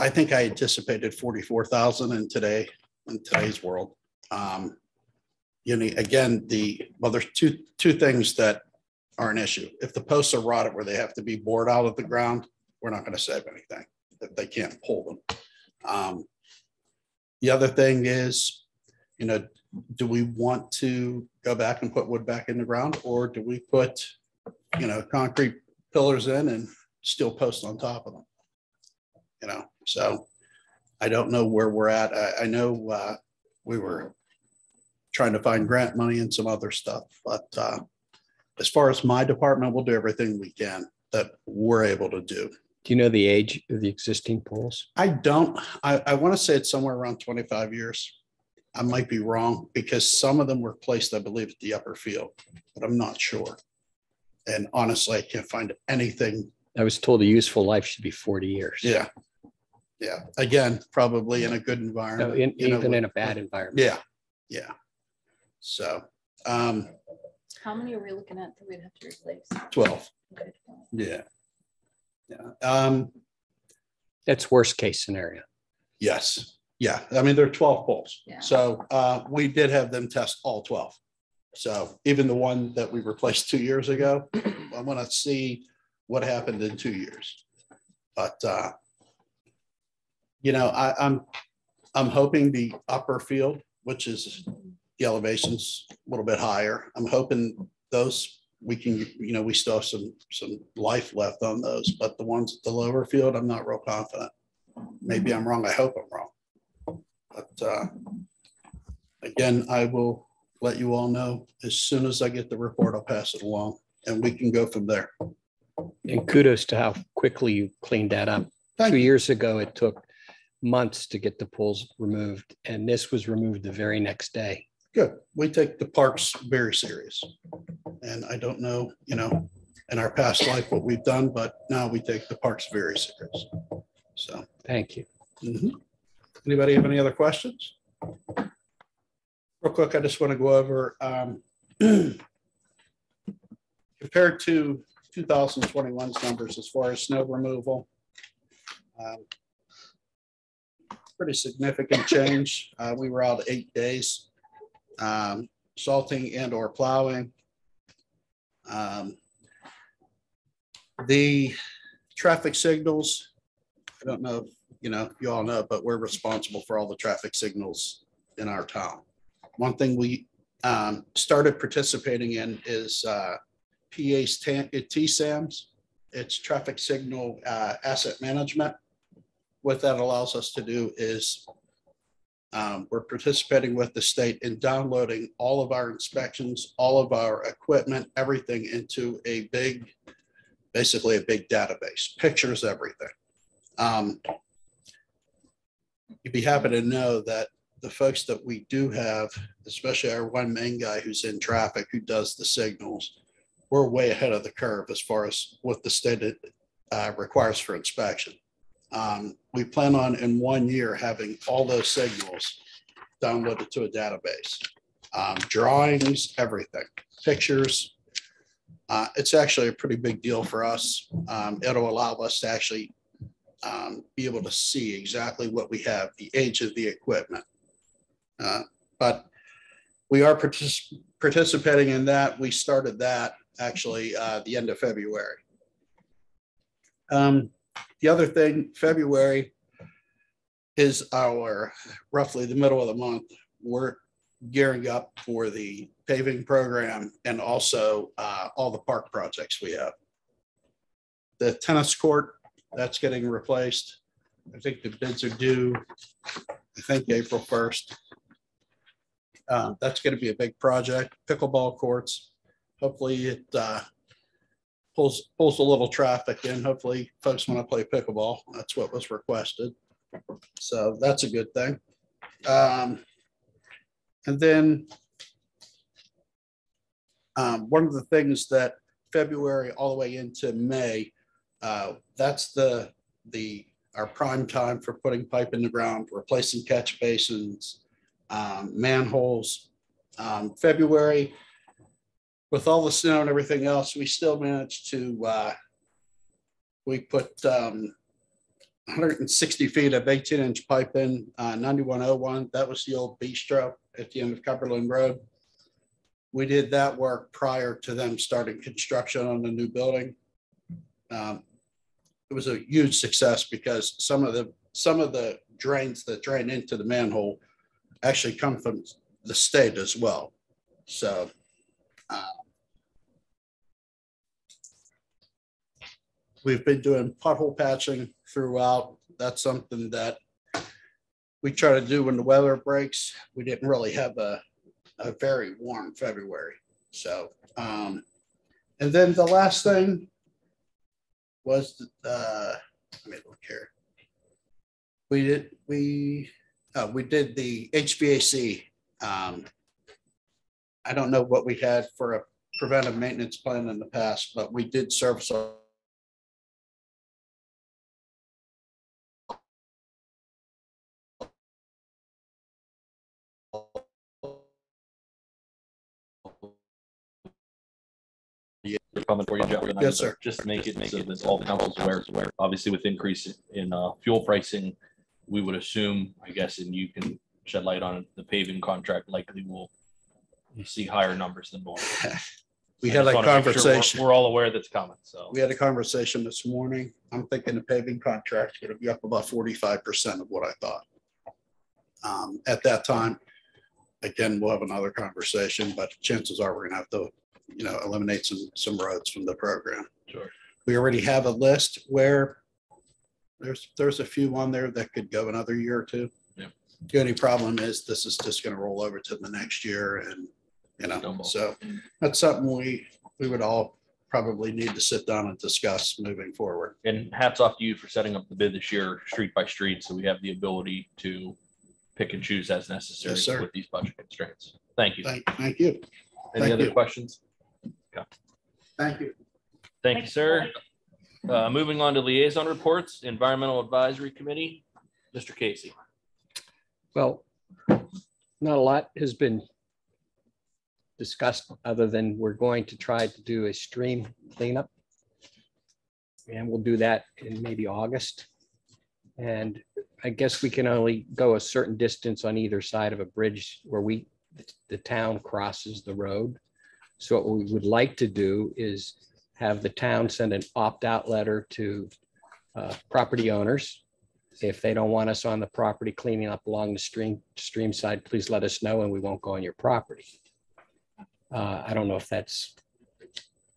think I anticipated 44,000 in today's world. You know, again, there's two things that are an issue. If the posts are rotted where they have to be bored out of the ground, we're not going to save anything if they can't pull them. The other thing is, you know, do we want to go back and put wood back in the ground, or do we put, you know, concrete pillars in and steel posts on top of them? You know, so I don't know where we're at. I know we were trying to find grant money and some other stuff, but as far as my department, we'll do everything we can that we're able to do. Do you know the age of the existing pools? I don't. I want to say it's somewhere around 25 years. I might be wrong because some of them were placed, I believe, at the upper field, but I'm not sure. And honestly, I can't find anything. I was told the useful life should be 40 years. Yeah. Yeah. Again, probably in a good environment. So even in a bad environment. Yeah. Yeah. So. How many are we looking at that we'd have to replace? 12. Okay. Yeah. Yeah. That's worst case scenario. Yes. Yeah. I mean, there are 12 poles. Yeah. So we did have them test all 12. So even the one that we replaced 2 years ago, I want to see what happened in 2 years. But, you know, I'm hoping the upper field, which is the elevation's a little bit higher. I'm hoping those we can, you know, we still have some life left on those, but the ones at the lower field, I'm not real confident. Maybe I'm wrong. I hope I'm wrong. But again, I will let you all know as soon as I get the report. I'll pass it along and we can go from there. And kudos to how quickly you cleaned that up. 2 years ago, it took months to get the pools removed, and this was removed the very next day. Good. We take the parks very serious. And I don't know, in our past life what we've done, but now we take the parks very serious. So. Thank you. Mhm. Anybody have any other questions? Real quick, I just want to go over, compared to 2021's numbers as far as snow removal. Pretty significant change. We were out 8 days, salting and or plowing. The traffic signals, I don't know, if you all know, but we're responsible for all the traffic signals in our town. One thing we started participating in is PA's TSAMs. It's traffic signal asset management. What that allows us to do is we're participating with the state in downloading all of our inspections, all of our equipment, everything into basically a big database, pictures, everything. You'd be happy to know that the folks that we do have, especially our one main guy who's in traffic, who does the signals, we're way ahead of the curve as far as what the state requires for inspection. We plan on in 1 year having all those signals downloaded to a database, drawings, everything, pictures. It's actually a pretty big deal for us. It'll allow us to actually be able to see exactly what we have, the age of the equipment. But we are participating in that. We started that actually the end of February. The other thing, February is our roughly the middle of the month. We're gearing up for the paving program and also all the park projects we have. The tennis court, that's getting replaced. I think the bids are due, I think April 1st. That's going to be a big project. Pickleball courts. Hopefully it pulls a little traffic in. Hopefully folks want to play pickleball. That's what was requested. So that's a good thing. And then one of the things that February all the way into May, that's our prime time for putting pipe in the ground, replacing catch basins, manholes. February, with all the snow and everything else, we still managed to, we put 160 feet of 18-inch pipe in 9101. That was the old bistro at the end of Cumberland Road. We did that work prior to them starting construction on the new building. It was a huge success because some of the drains that drain into the manhole actually come from the state as well. So we've been doing pothole patching throughout. That's something that we try to do when the weather breaks. We didn't really have a very warm February. So, and then the last thing was, let me look here. We did the HVAC. I don't know what we had for a preventive maintenance plan in the past, but we did service our comment for you, Jeff. Yes, sir. Just make it so that all the councils aware. Obviously, with increase in fuel pricing, we would assume, I guess, and you can shed light on it, the paving contract likely will see higher numbers than normal. We had a conversation. We're all aware that's coming. So we had a conversation this morning. I'm thinking the paving contract is going to be up about 45% of what I thought. At that time, again, we'll have another conversation, but chances are we're going to have to, eliminate some roads from the program. Sure. We already have a list where there's a few on there that could go another year or two. Yeah. The only problem is this is just going to roll over to the next year, and so that's something we would all probably need to sit down and discuss moving forward. And hats off to you for setting up the bid this year, street by street, so we have the ability to pick and choose as necessary with these budget constraints. Thank you. Thank you. Any Thank other you. questions? Okay. Thank you. Thank you, sir. Moving on to liaison reports, Environmental Advisory Committee, Mr. Casey. Well, not a lot has been discussed other than we're going to try to do a stream cleanup. And we'll do that in maybe August. And I guess we can only go a certain distance on either side of a bridge where the town crosses the road. So what we would like to do is have the town send an opt-out letter to property owners. If they don't want us on the property cleaning up along the stream side, please let us know and we won't go on your property. I don't know if that's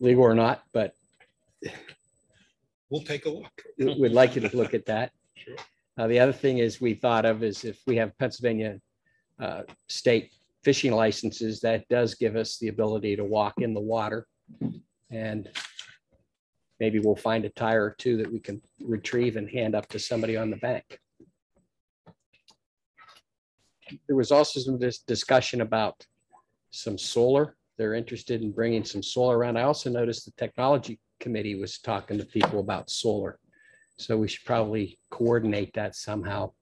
legal or not, but We'll take a look. we'd like you to look at that. Sure. The other thing is we thought of is if we have Pennsylvania state fishing licenses, that does give us the ability to walk in the water, and maybe we'll find a tire or two that we can retrieve and hand up to somebody on the bank. There was also some discussion about some solar. They're interested in bringing some solar around. I also noticed the technology committee was talking to people about solar. So we should probably coordinate that somehow.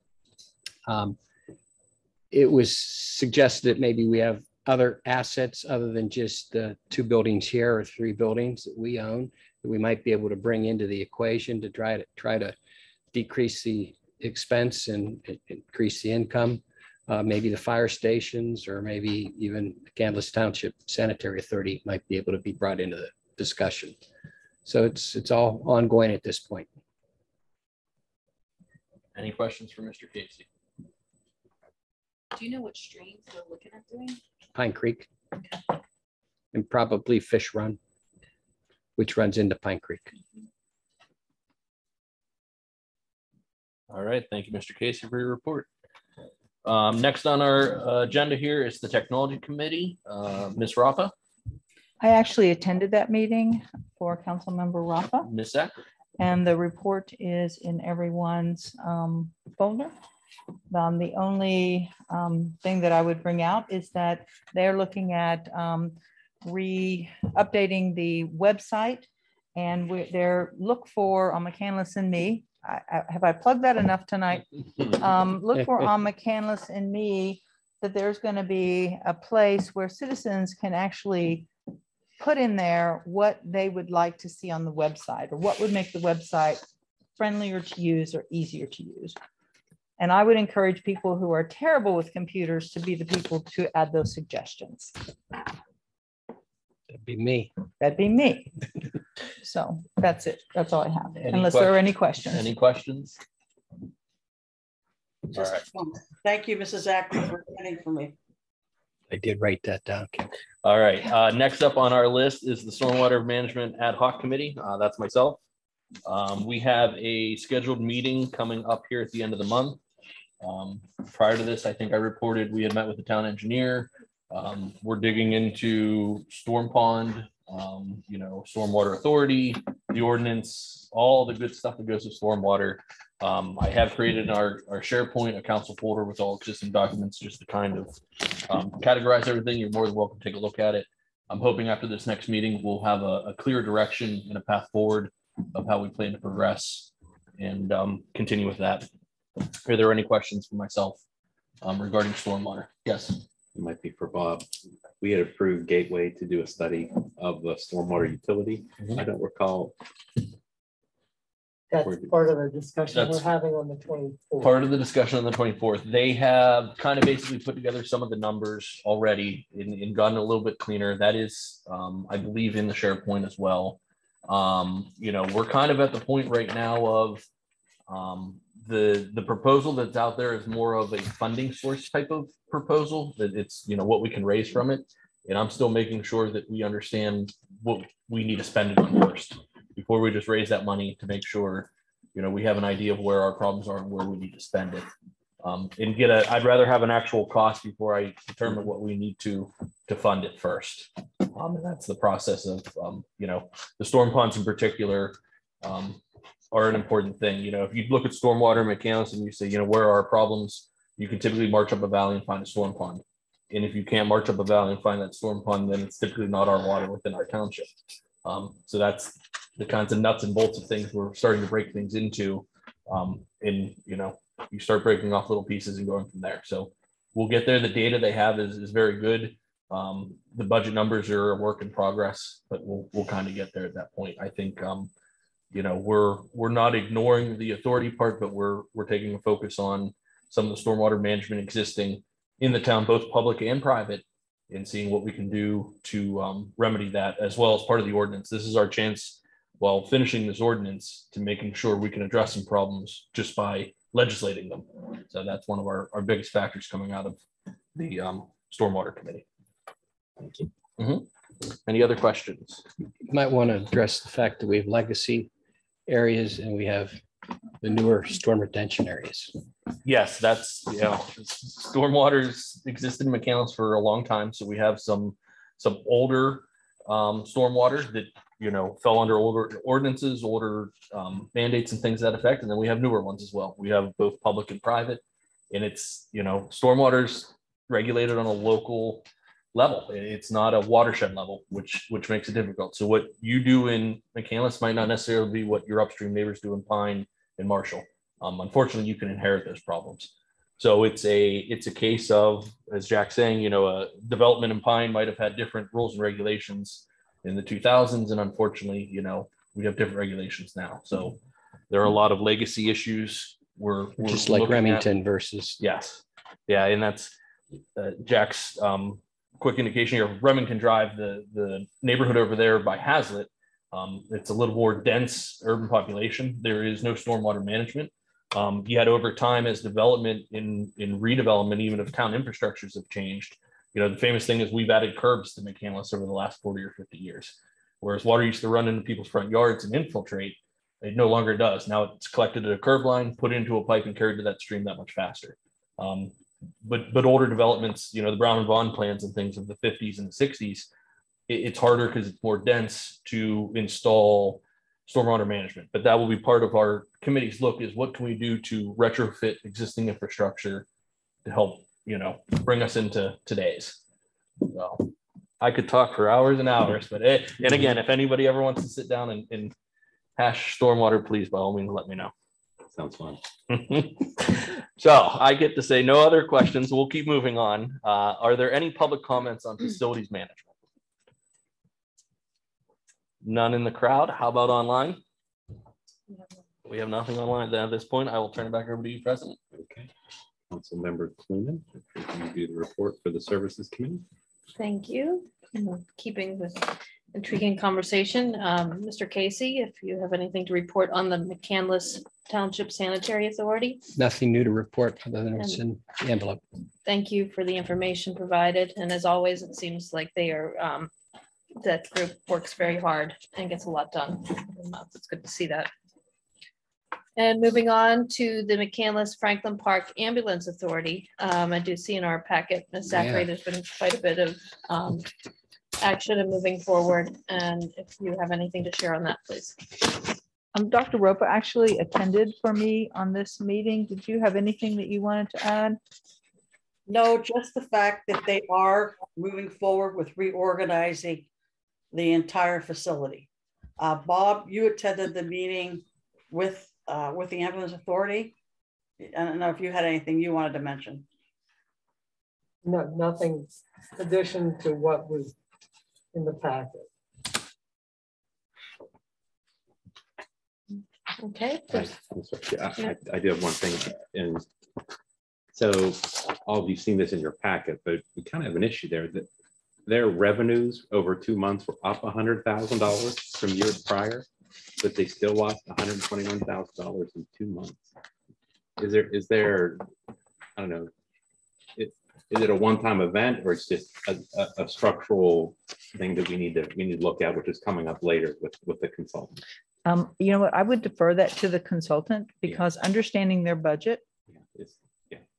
It was suggested that maybe we have other assets other than just the 2 buildings here or 3 buildings that we own that we might be able to bring into the equation to try to decrease the expense and increase the income. Maybe the fire stations or maybe even Mccandless Township Sanitary Authority might be able to be brought into the discussion. So it's all ongoing at this point. Any questions for Mr. Casey? Do you know what streams they're looking at doing? Pine Creek and probably Fish Run, which runs into Pine Creek. All right, thank you, Mr. Casey, for your report. Next on our agenda here is the Technology Committee. Ms. Rafa? I actually attended that meeting for Councilmember Rafa, Ms. Zachary? and the report is in everyone's folder. The only thing that I would bring out is that they're looking at updating the website, and they're look for on Mccandless and Me. Have I plugged that enough tonight? Look for on Mccandless and Me that there's going to be a place where citizens can actually put in there what they would like to see on the website or what would make the website friendlier to use or easier to use. And I would encourage people who are terrible with computers to be the people to add those suggestions. That'd be me. That'd be me. So that's it. That's all I have. Unless there are any questions. Any questions? Just thank you, Mrs. Zachary, for attending for me. I did write that down. All right. Next up on our list is the Stormwater Management Ad Hoc Committee. That's myself. We have a scheduled meeting coming up here at the end of the month. Prior to this, I think I reported we had met with the town engineer. We're digging into Storm Pond, Stormwater Authority, the ordinance, all the good stuff that goes with stormwater. I have created our SharePoint, a council folder with all existing documents, just to kind of categorize everything. You're more than welcome to take a look at it. I'm hoping after this next meeting, we'll have a clear direction and a path forward of how we plan to progress and continue with that. Are there any questions for myself regarding stormwater? Yes. It might be for Bob. We had approved Gateway to do a study of the stormwater utility. I don't recall. That's part of the discussion we're having on the 24th. Part of the discussion on the 24th. They have kind of basically put together some of the numbers already and gotten a little bit cleaner. That is, I believe, in the SharePoint as well. We're kind of at the point right now of the proposal that's out there is more of a funding source type of proposal, that it's what we can raise from it, and I'm still making sure that we understand what we need to spend it on first before we just raise that money, to make sure we have an idea of where our problems are and where we need to spend it, and I'd rather have an actual cost before I determine what we need to fund it first. And that's the process of the storm ponds in particular are an important thing. If you look at stormwater mechanics and you say, where are our problems, you can typically march up a valley and find a storm pond. And if you can't march up a valley and find that storm pond, then it's typically not our water within our township. So that's the kinds of nuts and bolts of things we're starting to break things into. And you start breaking off little pieces and going from there. So we'll get there. The data they have is very good. The budget numbers are a work in progress, but we'll kind of get there at that point. I think we're not ignoring the authority part, but we're taking a focus on some of the stormwater management existing in the town, both public and private, and seeing what we can do to remedy that as well as part of the ordinance. This is our chance, while finishing this ordinance, to making sure we can address some problems just by legislating them. So that's one of our biggest factors coming out of the stormwater committee. Thank you. Any other questions? You might want to address the fact that we have legacy areas and we have the newer storm retention areas. Yes, that's, stormwater's existed in Mccandless for a long time. So we have some older stormwater that, fell under older ordinances, older mandates and things to that effect. And then we have newer ones as well. We have both public and private, and it's, stormwater's regulated on a local level. It's not a watershed level, which makes it difficult. So what you do in Mccandless might not necessarily be what your upstream neighbors do in Pine and Marshall. Unfortunately, you can inherit those problems. So it's a case of, as Jack's saying, a development in Pine might have had different rules and regulations in the 2000s, and unfortunately, we have different regulations now. So there are a lot of legacy issues. We're just like Remington versus. Yes, yeah, and that's Jack's quick indication here. Remington Drive, the neighborhood over there by Hazlitt. It's a little more dense urban population. There is no stormwater management. Yet over time, as development in redevelopment, even if town infrastructures have changed, the famous thing is we've added curbs to Mccandless over the last 40 or 50 years. Whereas water used to run into people's front yards and infiltrate, it no longer does. Now it's collected at a curb line, put into a pipe and carried to that stream that much faster. But older developments, the Brown and Vaughn plans and things of the 50s and the 60s, it's harder because it's more dense to install stormwater management. But that will be part of our committee's look, is what can we do to retrofit existing infrastructure to help, bring us into today's. So I could talk for hours and hours, but and again, if anybody ever wants to sit down and hash stormwater, please, by all means, let me know. Sounds fun. So I get to say no other questions. We'll keep moving on. Are there any public comments on facilities management? None in the crowd. How about online? We have nothing online at this point. I will turn it back over to you, President. Okay. Councilmember Clunan, if you do the report for the Services Committee. Thank you. Keeping with intriguing conversation, Mr. Casey, if you have anything to report on the Mccandless Township Sanitary Authority. Nothing new to report other than it's in the envelope. Thank you for the information provided. And as always, it seems like they are, that group works very hard and gets a lot done. It's good to see that. And moving on to the Mccandless Franklin Park Ambulance Authority. I do see in our packet, Ms. Zachary, there's been quite a bit of action and moving forward. And if you have anything to share on that, please. Dr. Ropa actually attended for me on this meeting. Did you have anything that you wanted to add? No, just the fact that they are moving forward with reorganizing the entire facility. Bob, you attended the meeting with the Ambulance Authority. I don't know if you had anything you wanted to mention. No, nothing addition to what was in the packet. Okay. I do have one thing. And so all of you've seen this in your packet, but we kind of have an issue there that their revenues over 2 months were up $100,000 from years prior, but they still lost $121,000 in 2 months. Is there, I don't know, is it a one-time event, or it's just a structural thing that we need to look at, which is coming up later with the consultant? You know what, I would defer that to the consultant, because understanding their budget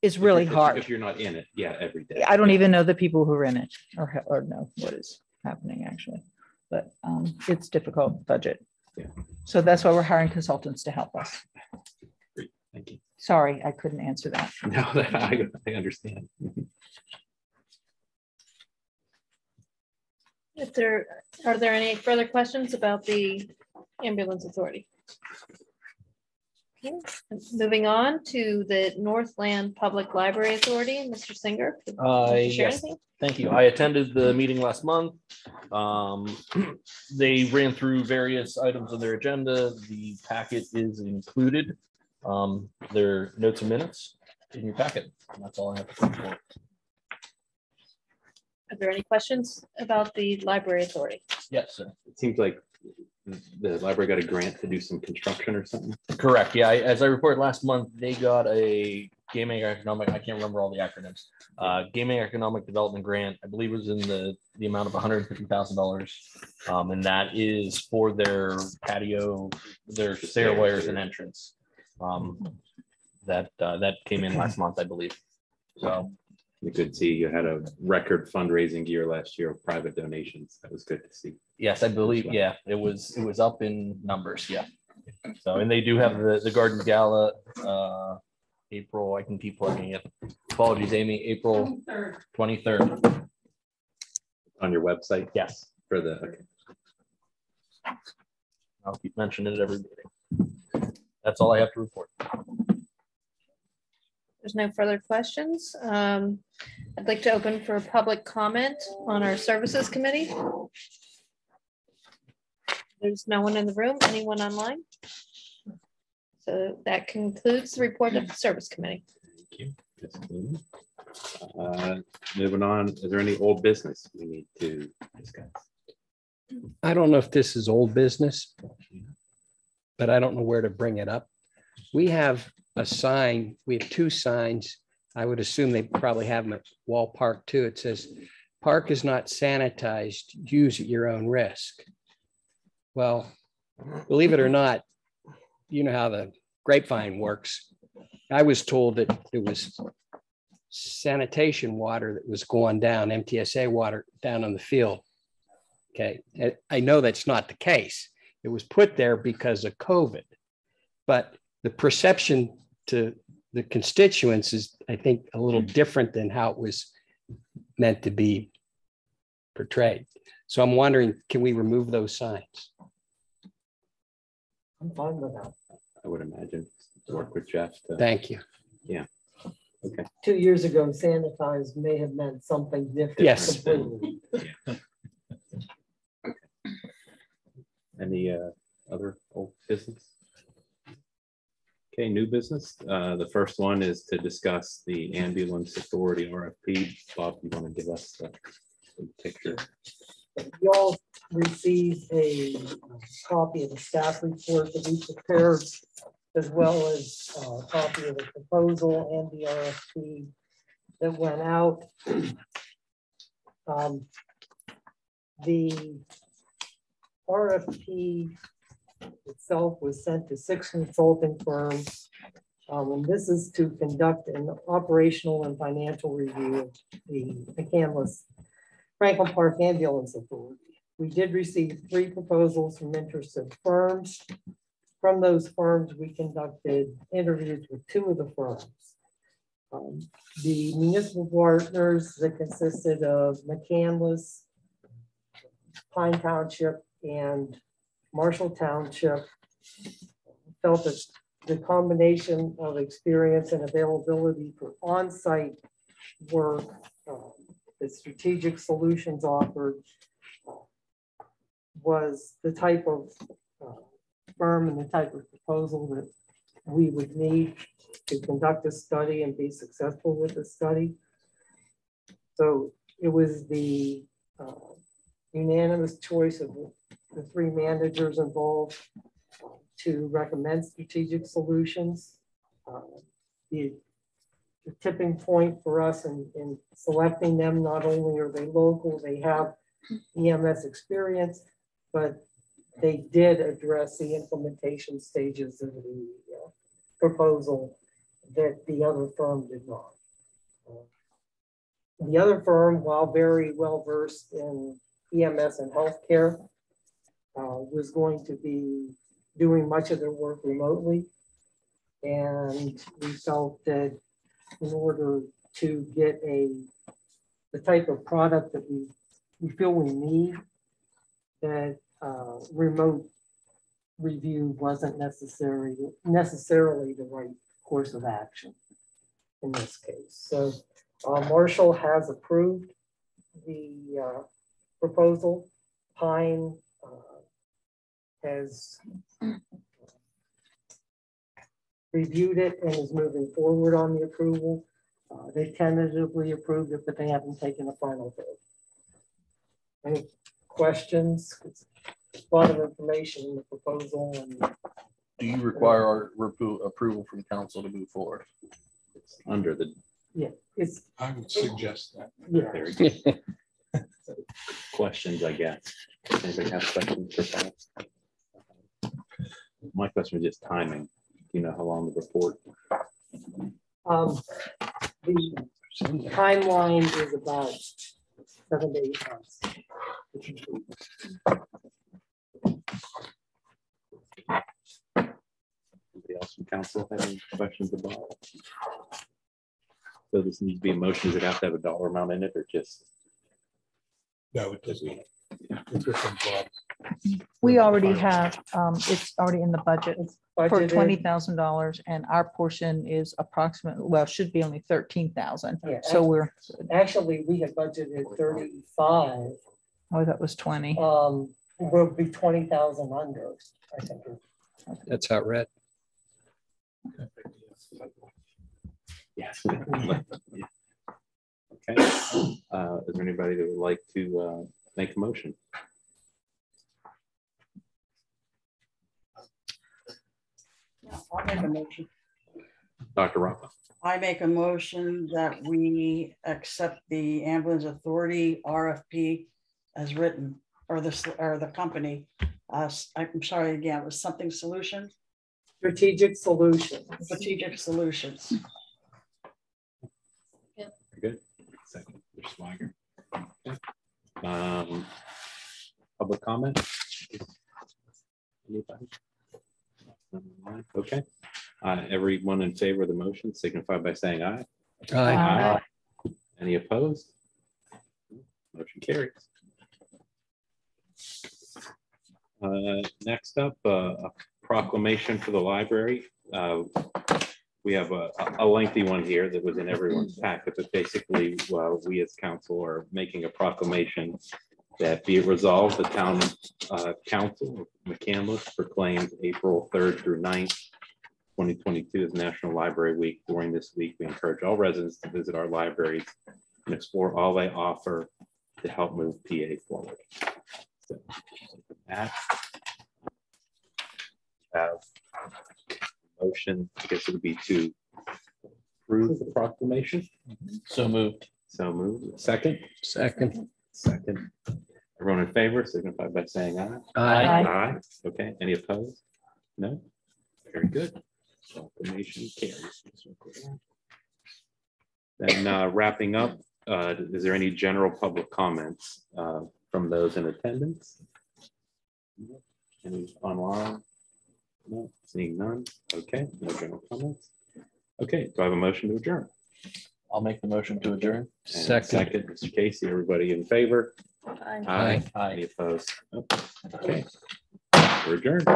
is really hard. If you're not in it, every day. I don't even know the people who are in it or know what is happening actually, but it's difficult budget. Yeah. So that's why we're hiring consultants to help us. Great. Thank you. Sorry, I couldn't answer that. No, I understand. Are there any further questions about the ambulance authority? Okay, moving on to the Northland Public Library Authority, Mr. Singer. Would you like to share Yes, anything? thank you. I attended the meeting last month. They ran through various items on their agenda. The packet is included. Their notes and minutes in your packet. And that's all I have to say for it. Are there any questions about the library authority? Yes, sir. It seems like the library got a grant to do some construction or something. Correct. Yeah, as I reported last month, they got a gaming economic, I can't remember all the acronyms. Gaming economic development grant, I believe was in the amount of $150,000. And that is for their patio, their stairways and entrance. That came in last month, I believe. So You could see you had a record fundraising year last year of private donations. That was good to see. yes, I believe, yeah, it was up in numbers, yeah. So, and they do have the garden gala, April, I can keep plugging it. Apologies, Amy, April 23rd. On your website? Yes. For the, okay. I'll keep mentioning it every meeting. That's all I have to report. There's no further questions. I'd like to open for public comment on our services committee. There's no one in the room. Anyone online? So that concludes the report of the service committee. Thank you. Moving on, is there any old business we need to discuss? I don't know if this is old business, but I don't know where to bring it up. We have a sign, we have two signs. I would assume they probably have them at Wall Park too. It says, "Park is not sanitized, use at your own risk." Well, believe it or not, you know how the grapevine works. I was told that it was sanitation water that was going down, MTSA water down on the field. Okay, I know that's not the case. It was put there because of COVID, but the perception to the constituents is, I think, a little different than how it was meant to be portrayed. So I'm wondering, can we remove those signs? I'm fine with that. I would imagine work with Jeff. Thank you. Yeah. Okay. 2 years ago, sanitized may have meant something different. Yes. Completely. Any other old business? Okay, new business. The first one is to discuss the ambulance authority RFP. Bob, you want to give us the picture? You all received a copy of the staff report that we prepared, as well as a copy of the proposal and the RFP that went out. The RFP itself was sent to 6 consulting firms. And this is to conduct an operational and financial review of the Mccandless Franklin Park Ambulance Authority. We did receive 3 proposals from interested firms. From those firms, we conducted interviews with 2 of the firms. The municipal partners that consisted of Mccandless, Pine Township, and Marshall Township felt that the combination of experience and availability for on-site work, the strategic solutions offered, was the type of firm and the type of proposal that we would need to conduct a study and be successful with the study. So it was the unanimous choice of the 3 managers involved to recommend strategic solutions. The tipping point for us in selecting them, not only are they local, they have EMS experience, but they did address the implementation stages of the proposal that the other firm did not. The other firm, while very well versed in EMS and healthcare, was going to be doing much of their work remotely. And we felt that in order to get the type of product that we feel we need that remote review wasn't necessarily the right course of action in this case. So Marshall has approved the proposal. Pine has reviewed it and is moving forward on the approval. They tentatively approved it, but they haven't taken a final vote. Any questions? It's a lot of information in the proposal. And Do you require our approval from council to move forward? It's under the. yeah, it's. I would suggest that. Yeah. Very good. Questions, I guess. Anybody have questions for Paul? My question was just timing. Do you know how long the report? The timeline is about 7 to 8 months. Anybody else from council have any questions about? So this needs to be a motion. Does it have to have a dollar amount in it or just? No, it doesn't. We already have, it's already in the budget. It's for Budgeted. $20,000 and our portion is approximately, well, should be only 13,000. Yeah, So we're, actually, we had budgeted 35. oh, that was 20. We'll be 20,000 under, I think. That's how it read. Yes. Okay. Is there anybody that would like to make a motion? I'll make a motion. Dr. Rapa. I make a motion that we accept the ambulance authority RFP as written, or the company. I'm sorry, again, it was something solutions. Strategic Solutions. Strategic Solutions. Good. Second, Mr. Swagger. Okay. Public comment? Anybody? Okay. Everyone in favor of the motion signify by saying aye. Aye. Any opposed? Motion carries. Next up, a proclamation for the library. We have a lengthy one here that was in everyone's packet, but basically we as council are making a proclamation that be it resolved, the town council of Mccandless proclaims April 3rd through 9th, 2022 as National Library Week. During this week, we encourage all residents to visit our libraries and explore all they offer to help move PA forward. So, that have motion, I guess it would be to approve the proclamation. So moved. So moved. Second. Second. Second. Everyone in favor, signify by saying aye. Aye. Aye. Okay. Any opposed? No. Very good. Proclamation carries. Then wrapping up, is there any general public comments from those in attendance? Any online? No, seeing none. Okay, no general comments. Okay, do I have a motion to adjourn? I'll make the motion to adjourn. Second. Second, Mr. Casey, everybody in favor? Aye. Aye. Aye. Any opposed? Nope. Okay, we're adjourned.